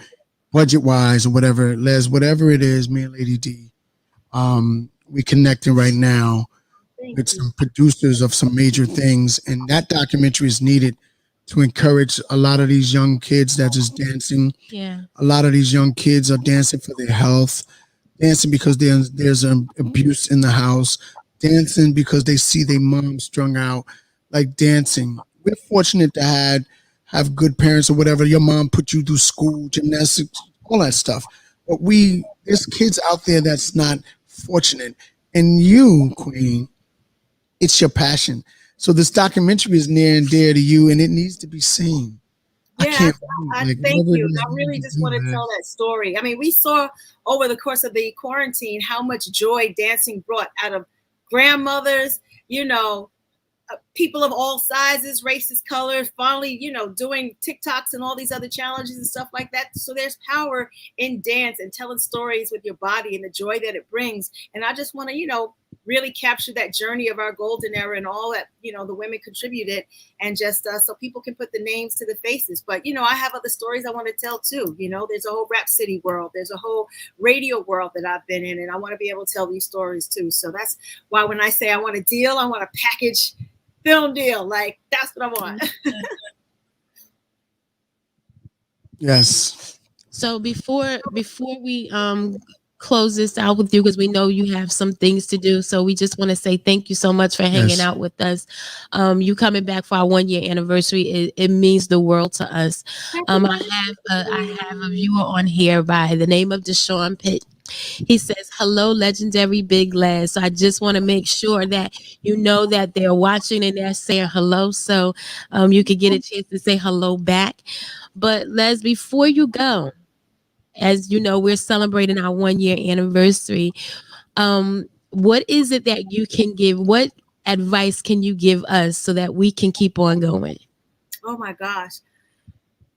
Speaker 5: budget-wise or whatever. Les, whatever it is, me and Lady D, we connecting right now with some producers of some major things. And that documentary is needed to encourage a lot of these young kids that is dancing.
Speaker 4: Yeah.
Speaker 5: A lot of these young kids are dancing for their health, dancing because there's an abuse in the house, dancing because they see their mom strung out, like dancing. We're fortunate to have good parents or whatever. Your mom put you through school, gymnastics, all that stuff. But there's kids out there that's not fortunate. And you, Queen, it's your passion. So this documentary is near and dear to you, and it needs to be seen.
Speaker 12: Yeah, thank you. I really just want to tell that story. I mean, we saw over the course of the quarantine how much joy dancing brought out of grandmothers, people of all sizes, races, colors, finally, doing TikToks and all these other challenges and stuff like that. So there's power in dance and telling stories with your body and the joy that it brings. And I just want to, really capture that journey of our golden era and all that, the women contributed, and just so people can put the names to the faces. But, I have other stories I want to tell too. There's a whole Rap City world. There's a whole radio world that I've been in, and I want to be able to tell these stories too. So that's why when I say I want a deal, I want a package film deal. Like, that's what I want.
Speaker 5: Yes.
Speaker 4: So before we close this out with you, because we know you have some things to do, so we just want to say thank you so much for hanging out with us. You coming back for our 1-year anniversary, it means the world to us. I have a viewer on here by the name of Deshaun Pitt. He says, hello, legendary Big Les. So I just want to make sure that you know that they're watching and they're saying hello, so you could get a chance to say hello back. But Les, before you go, as you know, we're celebrating our 1-year anniversary. What is it that you can give? What advice can you give us so that we can keep on going?
Speaker 12: Oh my gosh.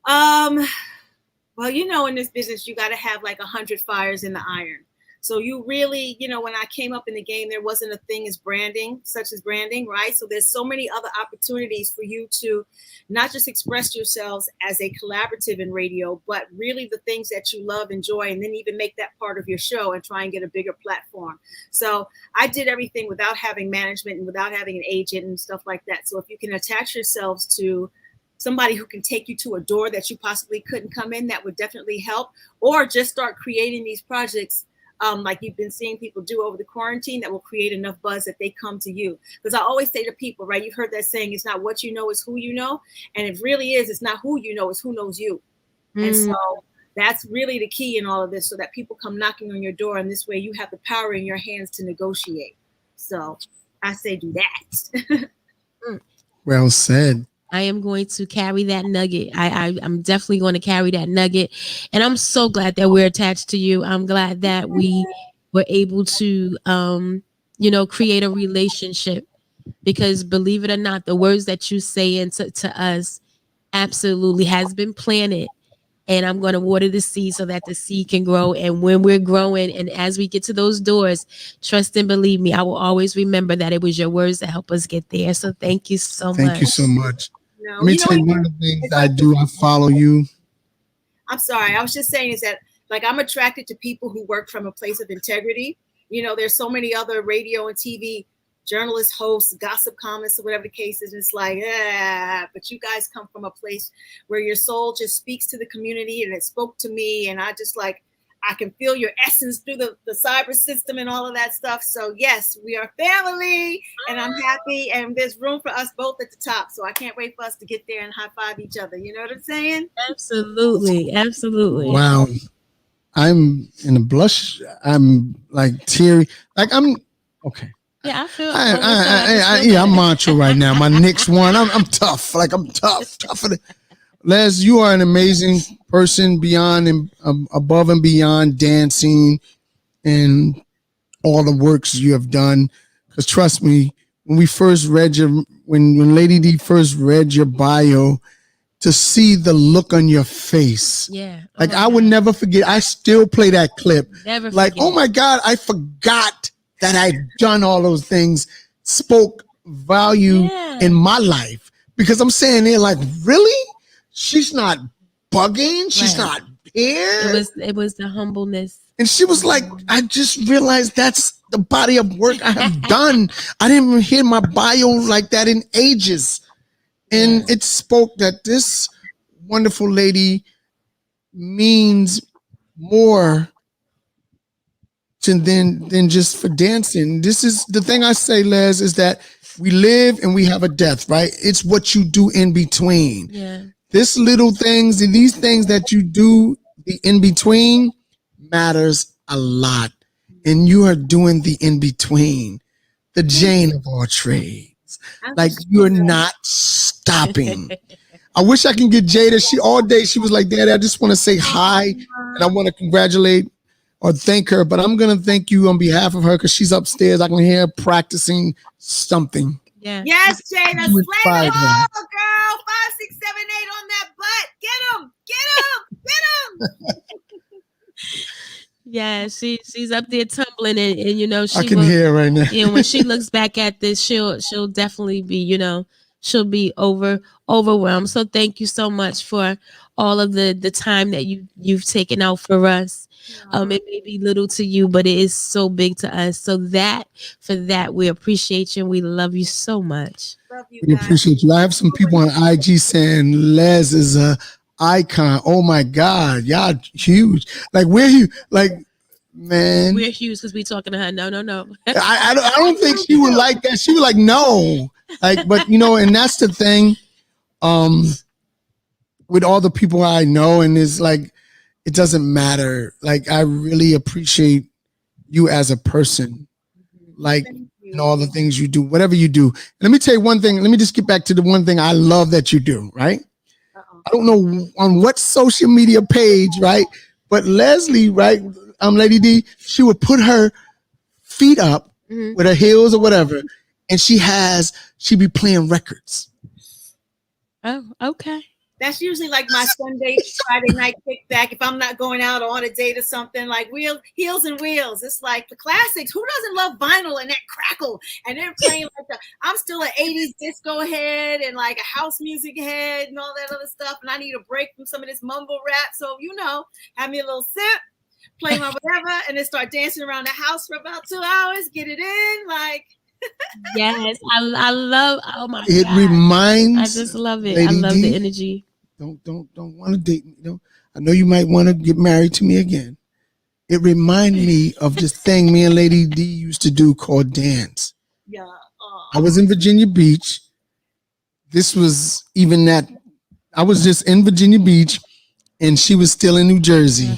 Speaker 12: Well, you know, in this business, you got to have like 100 fires in the iron. So you really, you know, when I came up in the game, there wasn't a thing as branding, such as branding, right? So there's so many other opportunities for you to not just express yourselves as a collaborative in radio, but really the things that you love, enjoy, and then even make that part of your show and try and get a bigger platform. So I did everything without having management and without having an agent and stuff like that. So if you can attach yourselves to somebody who can take you to a door that you possibly couldn't come in, that would definitely help. Or just start creating these projects like you've been seeing people do over the quarantine that will create enough buzz that they come to you. Because I always say to people, right, you've heard that saying, it's not what you know, it's who you know. And it really is, it's not who you know, it's who knows you. And so that's really the key in all of this, so that people come knocking on your door, and this way you have the power in your hands to negotiate. So I say do that.
Speaker 5: Well said.
Speaker 4: I am going to carry that nugget. I'm definitely going to carry that nugget. And I'm so glad that we're attached to you. I'm glad that we were able to, create a relationship, because believe it or not, the words that you say to us absolutely has been planted. And I'm going to water the seed so that the seed can grow. And when we're growing and as we get to those doors, trust and believe me, I will always remember that it was your words that help us get there. So thank you so much.
Speaker 5: Thank you so much.
Speaker 12: No,
Speaker 5: Let me tell you one of the things I do. I follow you.
Speaker 12: I'm sorry. I was just saying is that, like, I'm attracted to people who work from a place of integrity. You know, there's so many other radio and TV journalists, hosts, gossip comments, or whatever the case is. It's like, but you guys come from a place where your soul just speaks to the community, and it spoke to me. And I just like, I can feel your essence through the cyber system and all of that stuff. So yes, we are family, and I'm happy. And there's room for us both at the top. So I can't wait for us to get there and high five each other. You know what I'm saying?
Speaker 4: Absolutely. Absolutely.
Speaker 5: Wow. I'm in a blush. I'm like teary. Like I'm okay.
Speaker 4: Yeah, I feel.
Speaker 5: I'm macho right now. My next one. I'm tough. Like I'm tough. Tougher than Les, you are an amazing person, beyond and above and beyond dancing and all the works you have done. Because trust me, when Lady D first read your bio, to see the look on your face, like I would never forget. I still play that clip.
Speaker 4: Never
Speaker 5: like,
Speaker 4: forget.
Speaker 5: oh my God, I forgot that I'd done all those things. Spoke value in my life, because I'm saying they're like, really? She's not bugging. She's not here.
Speaker 4: It was the humbleness.
Speaker 5: And she was like, I just realized that's the body of work I have done. I didn't even hear my bio like that in ages. And it spoke that this wonderful lady means more than just for dancing. This is the thing I say, Les, is that we live and we have a death, right? It's what you do in between.
Speaker 4: Yeah.
Speaker 5: This little things and these things that you do, the in between, matters a lot. And you are doing the in between, the Jane of all trades. Like, you're not stopping. I wish I can get Jada. She all day, she was like, Daddy, I just want to say hi, and I want to congratulate or thank her. But I'm going to thank you on behalf of her, because she's upstairs. I can hear her practicing something.
Speaker 4: Yeah.
Speaker 12: Yes, Jada. Slay the ball, girl. 5, 6, 7, 8 on that butt. Get him. Get him. Get him.
Speaker 4: Yeah, she's up there tumbling, and you know,
Speaker 5: I can hear right now.
Speaker 4: And when she looks back at this, she'll definitely be, you know, she'll be overwhelmed. So thank you so much for all of the time that you've taken out for us. It may be little to you, but it is so big to us. So for that, we appreciate you and we love you so much.
Speaker 12: Love you,
Speaker 5: we appreciate you. I have some people on IG saying Les is a icon. Oh my God, y'all huge. Like, we're huge. Like, man,
Speaker 4: we're huge because we talking to her. No.
Speaker 5: I don't think she would like that. She was like, no. Like, but you know, and that's the thing. With all the people I know, and it's like, it doesn't matter. Like, I really appreciate you as a person. Like, and all the things you do, whatever you do. And let me tell you one thing. Let me just get back to the one thing I love that you do, right? I don't know on what social media page, right? But Leslie, right? Lady D, she would put her feet up with her heels or whatever, and she'd be playing records.
Speaker 4: Oh, okay.
Speaker 12: That's usually like my Sunday, Friday night kickback. If I'm not going out on a date or something, like Heels and Wheels. It's like the classics. Who doesn't love vinyl and that crackle? And they're playing like I'm still an 80s disco head and like a house music head and all that other stuff. And I need a break from some of this mumble rap. So, have me a little sip, play my whatever, and then start dancing around the house for about 2 hours, get it in. Like,
Speaker 4: yes, I love. Oh my
Speaker 5: It
Speaker 4: God.
Speaker 5: reminds.
Speaker 4: I just love it.
Speaker 5: Lady
Speaker 4: I love
Speaker 5: D,
Speaker 4: the energy.
Speaker 5: Don't want to date me. I know you might want to get married to me again. It reminded me of this thing me and Lady D used to do called dance.
Speaker 12: Yeah.
Speaker 5: I was in Virginia Beach. This was even that. I was just in Virginia Beach, and she was still in New Jersey,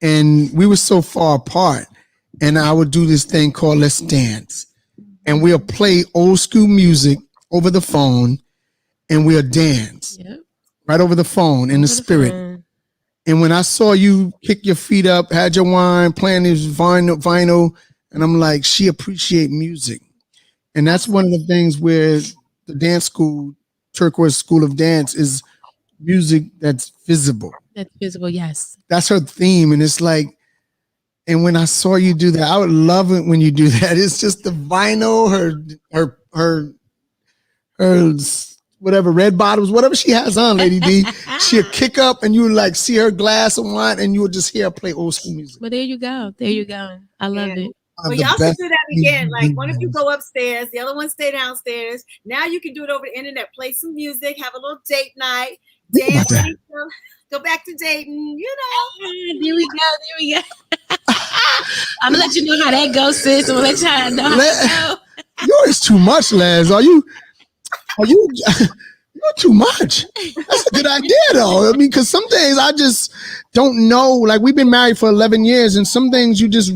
Speaker 5: and we were so far apart. And I would do this thing called Let's Dance, and we'll play old school music over the phone, and we'll dance.
Speaker 4: Yep.
Speaker 5: Right over the phone in the spirit. And when I saw you kick your feet up, had your wine, playing this vinyl, and I'm like, she appreciate music. And that's one of the things where the dance school, Turquoise School of Dance, is music that's visible.
Speaker 4: That's visible, yes.
Speaker 5: That's her theme. And it's like, and when I saw you do that, I would love it when you do that. It's just the vinyl, her whatever, red bottoms, whatever she has on, Lady D, she'll kick up and you would like see her glass of wine and you would just hear her play old school music.
Speaker 4: But there you go. There you go. I love it.
Speaker 12: Well, y'all should do that again. Like one of you go upstairs, the other one stay downstairs. Now you can do it over the internet. Play some music, have a little date night, dance, go back to dating,
Speaker 4: There we go. I'm gonna let you know how that goes, sis. I'm gonna let y'all know how that goes.
Speaker 5: Yours too much, Les. Are you you're too much. That's a good idea, though. I mean, because some things I just don't know. Like, we've been married for 11 years, and some things you just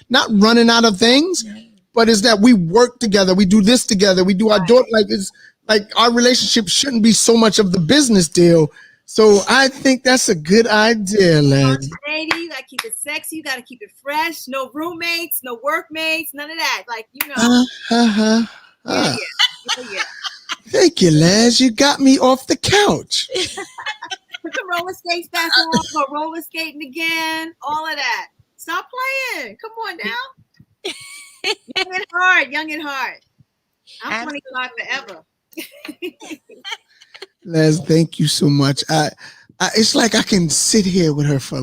Speaker 5: not running out of things, but it's that we work together. We do this together. We do our daughter. Like, it's like our relationship shouldn't be so much of the business deal. So I think that's a good idea, Les.
Speaker 12: Lady, you gotta keep it sexy. You gotta keep it fresh. No roommates, no workmates, none of that. Like, Yeah.
Speaker 5: Thank you, Les. You got me off the couch.
Speaker 12: Put the roller skates back on, go roller skating again, all of that. Stop playing. Come on now. Young and hard. I'm 25 forever.
Speaker 5: Les, thank you so much. It's like I can sit here with her for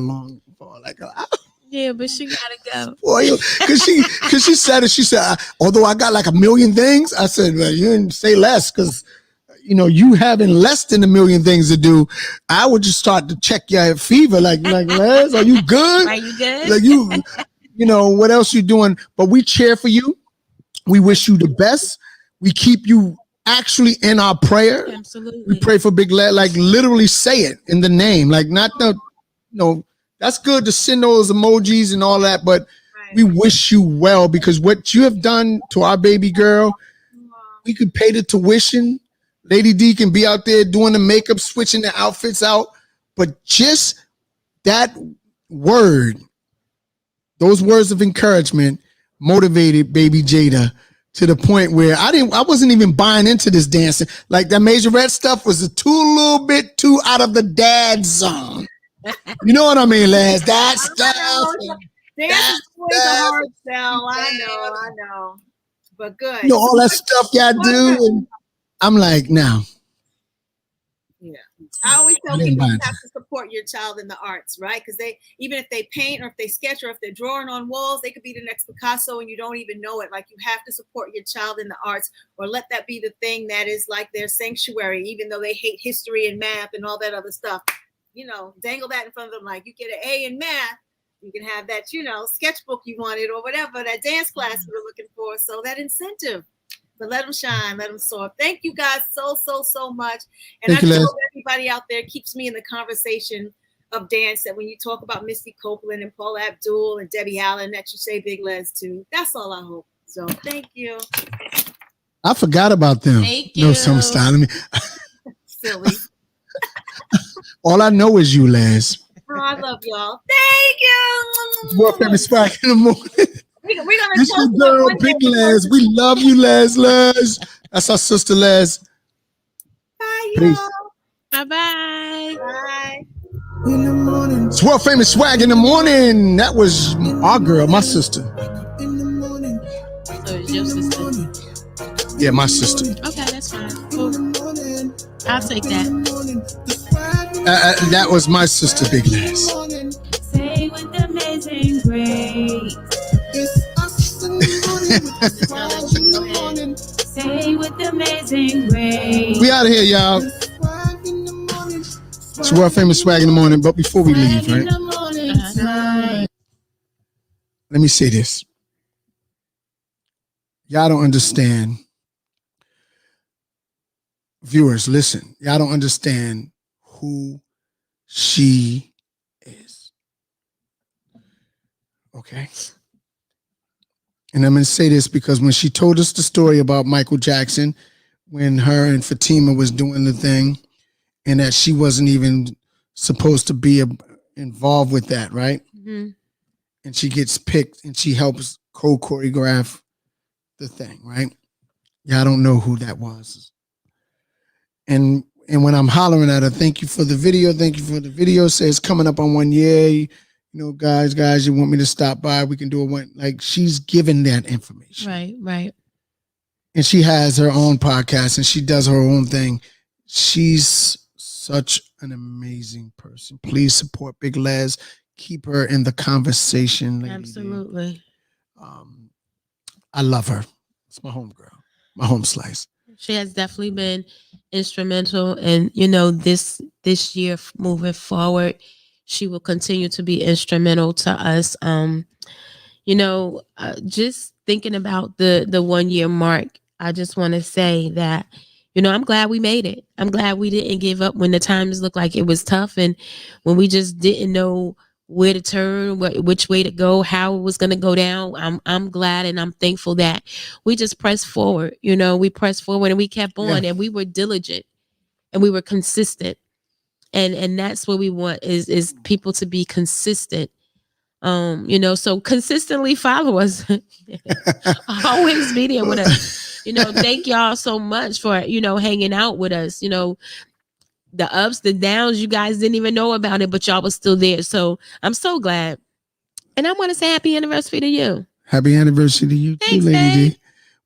Speaker 4: yeah, but she gotta go.
Speaker 5: Because she said it. She said, although I got like a million things, I said, well, you didn't say less because, you having less than a million things to do, I would just start to check your fever. Like Les, are you good?
Speaker 4: Are you good?
Speaker 5: Like what else you doing? But we cheer for you. We wish you the best. We keep you actually in our prayer.
Speaker 4: Absolutely.
Speaker 5: We pray for Big Les, like literally say it in the name, like not the, that's good to send those emojis and all that, but we wish you well because what you have done to our baby girl, we could pay the tuition. Lady D can be out there doing the makeup, switching the outfits out, but just that word, those words of encouragement motivated baby Jada to the point where I wasn't even buying into this dancing. Like that Major Red stuff was a little bit too out of the dad zone. You know what I mean, Les? That stuff.
Speaker 12: Dance is always a hard sell. I know. But good.
Speaker 5: All that stuff y'all do. And I'm like, now.
Speaker 12: Yeah. I always tell people you have to support your child in the arts, right? Because even if they paint or if they sketch or if they're drawing on walls, they could be the next Picasso and you don't even know it. Like you have to support your child in the arts or let that be the thing that is like their sanctuary, even though they hate history and math and all that other stuff. Dangle that in front of them. Like you get an A in math, you can have that, sketchbook you wanted or whatever, that dance class you were looking for. So that incentive. But let them shine, let them soar. Thank you guys so much. And I hope everybody out there keeps me in the conversation of dance that when you talk about Misty Copeland and Paula Abdul and Debbie Allen, that you say Big Les too. That's all I hope. So thank you.
Speaker 5: I forgot about them.
Speaker 4: Thank you.
Speaker 5: No, some style.
Speaker 12: Silly.
Speaker 5: All I know is you, Les.
Speaker 12: Oh, I love y'all. Thank you.
Speaker 5: More famous Spike in the morning.
Speaker 12: We're gonna
Speaker 5: This your girl, Big Les. We love you, Les. That's our sister, Les.
Speaker 12: Bye,
Speaker 5: Peace.
Speaker 12: y'all.
Speaker 4: Bye-bye.
Speaker 12: Bye.
Speaker 5: It's world famous swag in the morning. That was our girl, my sister.
Speaker 4: So it's your sister.
Speaker 5: Yeah, my sister.
Speaker 4: Okay, that's fine. Cool. I'll take that.
Speaker 5: That was my sister, Big Liz.
Speaker 10: Say with amazing grace. Say with amazing grace.
Speaker 5: We out of here, y'all. It's world famous swag in the morning. But before we leave, right? Let me say this. Y'all don't understand. Viewers, listen. Y'all don't understand who she is. Okay? And I'm going to say this because when she told us the story about Michael Jackson, when her and Fatima was doing the thing, and that she wasn't even supposed to be involved with that, right?
Speaker 4: Mm-hmm.
Speaker 5: And she gets picked and she helps choreograph the thing, right? Y'all don't know who that was. And when I'm hollering at her, thank you for the video. Thank you for the video. Says coming up on 1 year. You know, guys, you want me to stop by? We can do it one. Like she's given that information.
Speaker 4: Right.
Speaker 5: And she has her own podcast and she does her own thing. She's such an amazing person. Please support Big Les. Keep her in the conversation. Lady
Speaker 4: Absolutely.
Speaker 5: I love her. It's my home girl, my home slice.
Speaker 4: She has definitely been instrumental, and you know, this year moving forward, she will continue to be instrumental to us. Just thinking about the 1 year mark, I just want to say that, you know, I'm glad we made it. I'm glad we didn't give up when the times looked like it was tough, and when we just didn't know where to turn, which way to go, how it was going to go down. I'm glad and I'm thankful that we just pressed forward. You know, we pressed forward and we kept on, and we were diligent and we were consistent. And that's what we want is people to be consistent. So consistently follow us. Always be there with us. You know, thank y'all so much for, hanging out with us. You know, the ups, the downs, you guys didn't even know about it, but y'all was still there. So I'm so glad. And I want to say happy anniversary to you.
Speaker 5: Happy anniversary to you too, Lady D.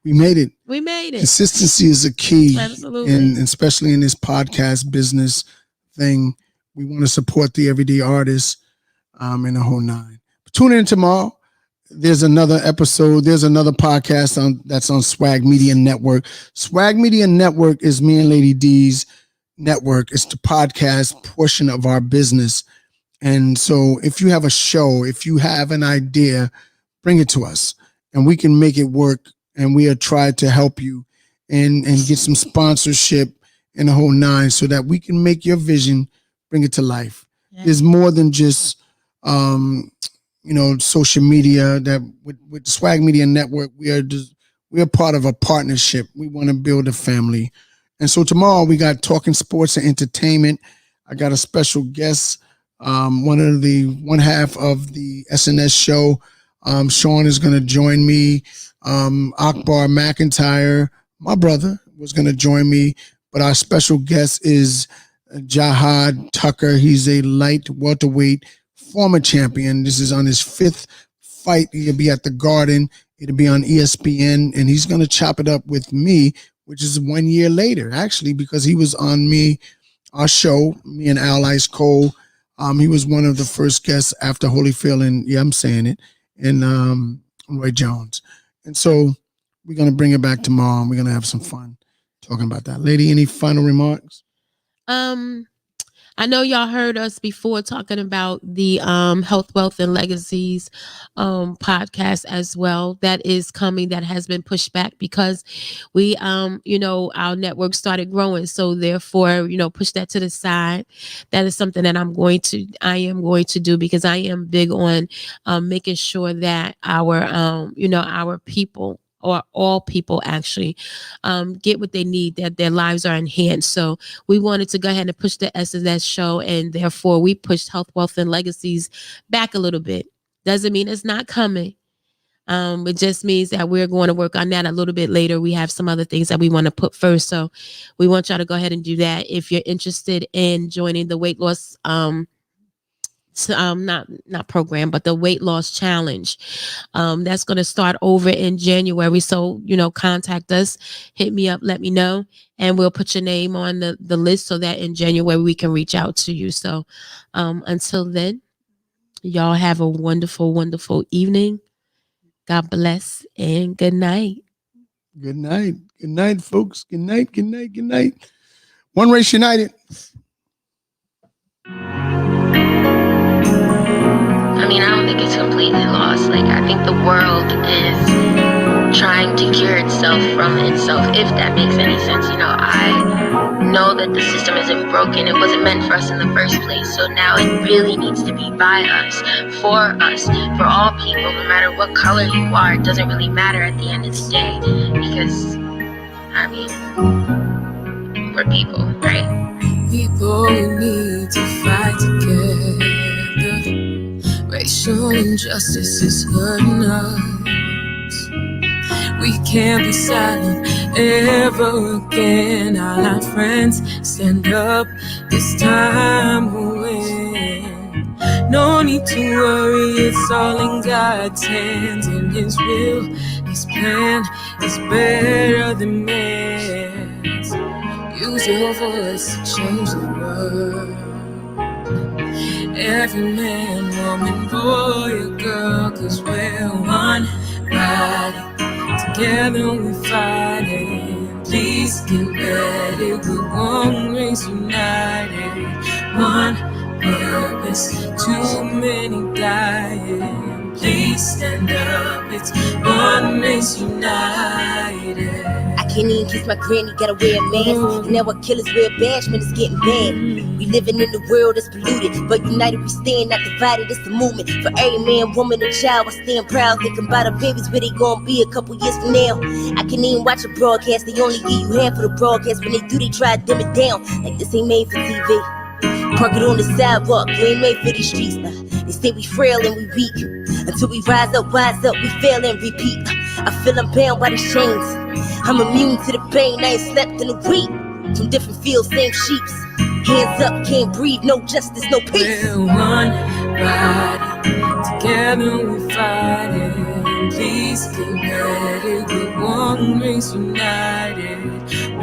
Speaker 5: We made it.
Speaker 4: We made it.
Speaker 5: Consistency is a key.
Speaker 4: Absolutely.
Speaker 5: And especially in this podcast business thing, we want to support the everyday artists in the whole nine. But tune in tomorrow. There's another episode. There's another podcast that's on Swag Media Network. Swag Media Network is me and Lady D's network. It's the podcast portion of our business. And so if you have a show, if you have an idea, bring it to us and we can make it work. And we are trying to help you and get some sponsorship in the whole nine so that we can make your vision, bring it to life. Yeah. There's more than just, social media. That with the Swag Media Network, we are part of a partnership. We want to build a family. And so tomorrow we got talking sports and entertainment. I got a special guest, one half of the SNS show. Sean is going to join me. Akbar McIntyre, my brother, was going to join me. But our special guest is Jahad Tucker. He's a light welterweight former champion. This is on his 5th fight. He'll be at the Garden. It'll be on ESPN. And he's going to chop it up with me, which is 1 year later, actually, because he was on our show, me and Al Ice Cole. He was one of the first guests after Holyfield and, yeah, I'm saying it, and Roy Jones. And so we're going to bring it back tomorrow, and we're going to have some fun talking about that. Lady, any final remarks?
Speaker 4: I know y'all heard us before talking about the Health, Wealth, and Legacies podcast as well. That is coming. That has been pushed back because we, our network started growing. So therefore, push that to the side. That is something that I am going to do because I am big on making sure that our people, or all people actually, get what they need, that their lives are enhanced. So we wanted to go ahead and push the SNS show, and therefore we pushed Health, Wealth, and Legacies back a little bit. Doesn't mean it's not coming. It just means that we're going to work on that a little bit later. We have some other things that we want to put first. So we want y'all to go ahead and do that. If you're interested in joining the weight loss, not program, but the weight loss challenge, that's going to start over in January. So, contact us, hit me up, let me know, and we'll put your name on the list so that in January we can reach out to you. So, until then, y'all have a wonderful, wonderful evening. God bless and good night.
Speaker 5: Good night. Good night, folks. Good night. Good night. Good night. One Race United.
Speaker 13: I mean, I don't think it's completely lost. Like, I think the world is trying to cure itself from itself, if that makes any sense. I know that the system isn't broken. It wasn't meant for us in the first place. So now it really needs to be by us, for all people, no matter what color you are. It doesn't really matter at the end of the day, because, I mean, we're people, right?
Speaker 10: People, we need to fight together. Racial injustice is hurting us. We can't be silent ever again. All our friends, stand up. This time we'll win. No need to worry, it's all in God's hands. And His will, His plan is better than man's. Use your voice to change the world. Every man, woman, boy, or girl, 'cause we're one body. Together we're fighting. Please get ready. We're one race united. One purpose, too many dying. Please stand up. It's one race united.
Speaker 14: I can't even kiss my granny, gotta wear a mask. And now what killers wear bashment, it's getting bad. We living in a world that's polluted, but united we stand, not divided, it's the movement. For every man, woman, and child, I stand proud, thinking about the babies, where they gonna be a couple years from now. I can't even watch a broadcast, they only give you half of the broadcast. When they do, they try to dim it down, like this ain't made for TV. Park it on the sidewalk, you ain't made for these streets. Nah, they say we frail and we weak. Until we rise up, we fail and repeat. I feel I'm bound by these chains. I'm immune to the pain, I ain't slept in a week. From different fields, same sheeps. Hands up, can't breathe, no justice, no peace.
Speaker 10: We're one body, together we're fighting. Please get ready, we're one race united.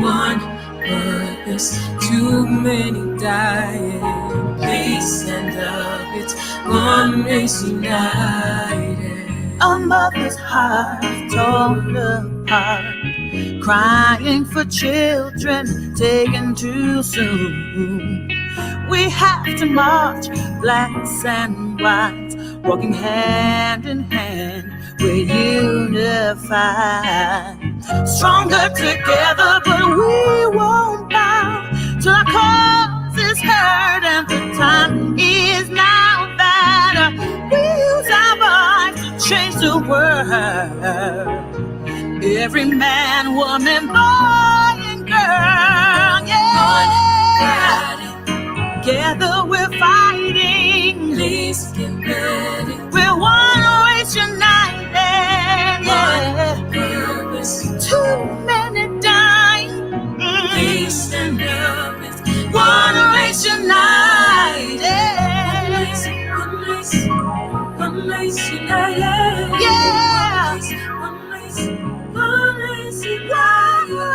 Speaker 10: One purpose, too many dying. Please stand up, it's one race united.
Speaker 15: A mother's heart torn apart, crying for children taken too soon. We have to march, blacks and whites, walking hand in hand, we're unified. Stronger together, but we won't bow till our cause is heard, and the time is now that we use our voice to change the world. Every man, woman, boy, and girl, yeah. Together we're fighting.
Speaker 10: Please get ready.
Speaker 15: We're one race united, yeah.
Speaker 10: Purpose,
Speaker 15: Too many dying.
Speaker 10: please stand up. It's
Speaker 15: One race united.
Speaker 10: One race united.
Speaker 15: Yeah.
Speaker 10: One race united. One race united.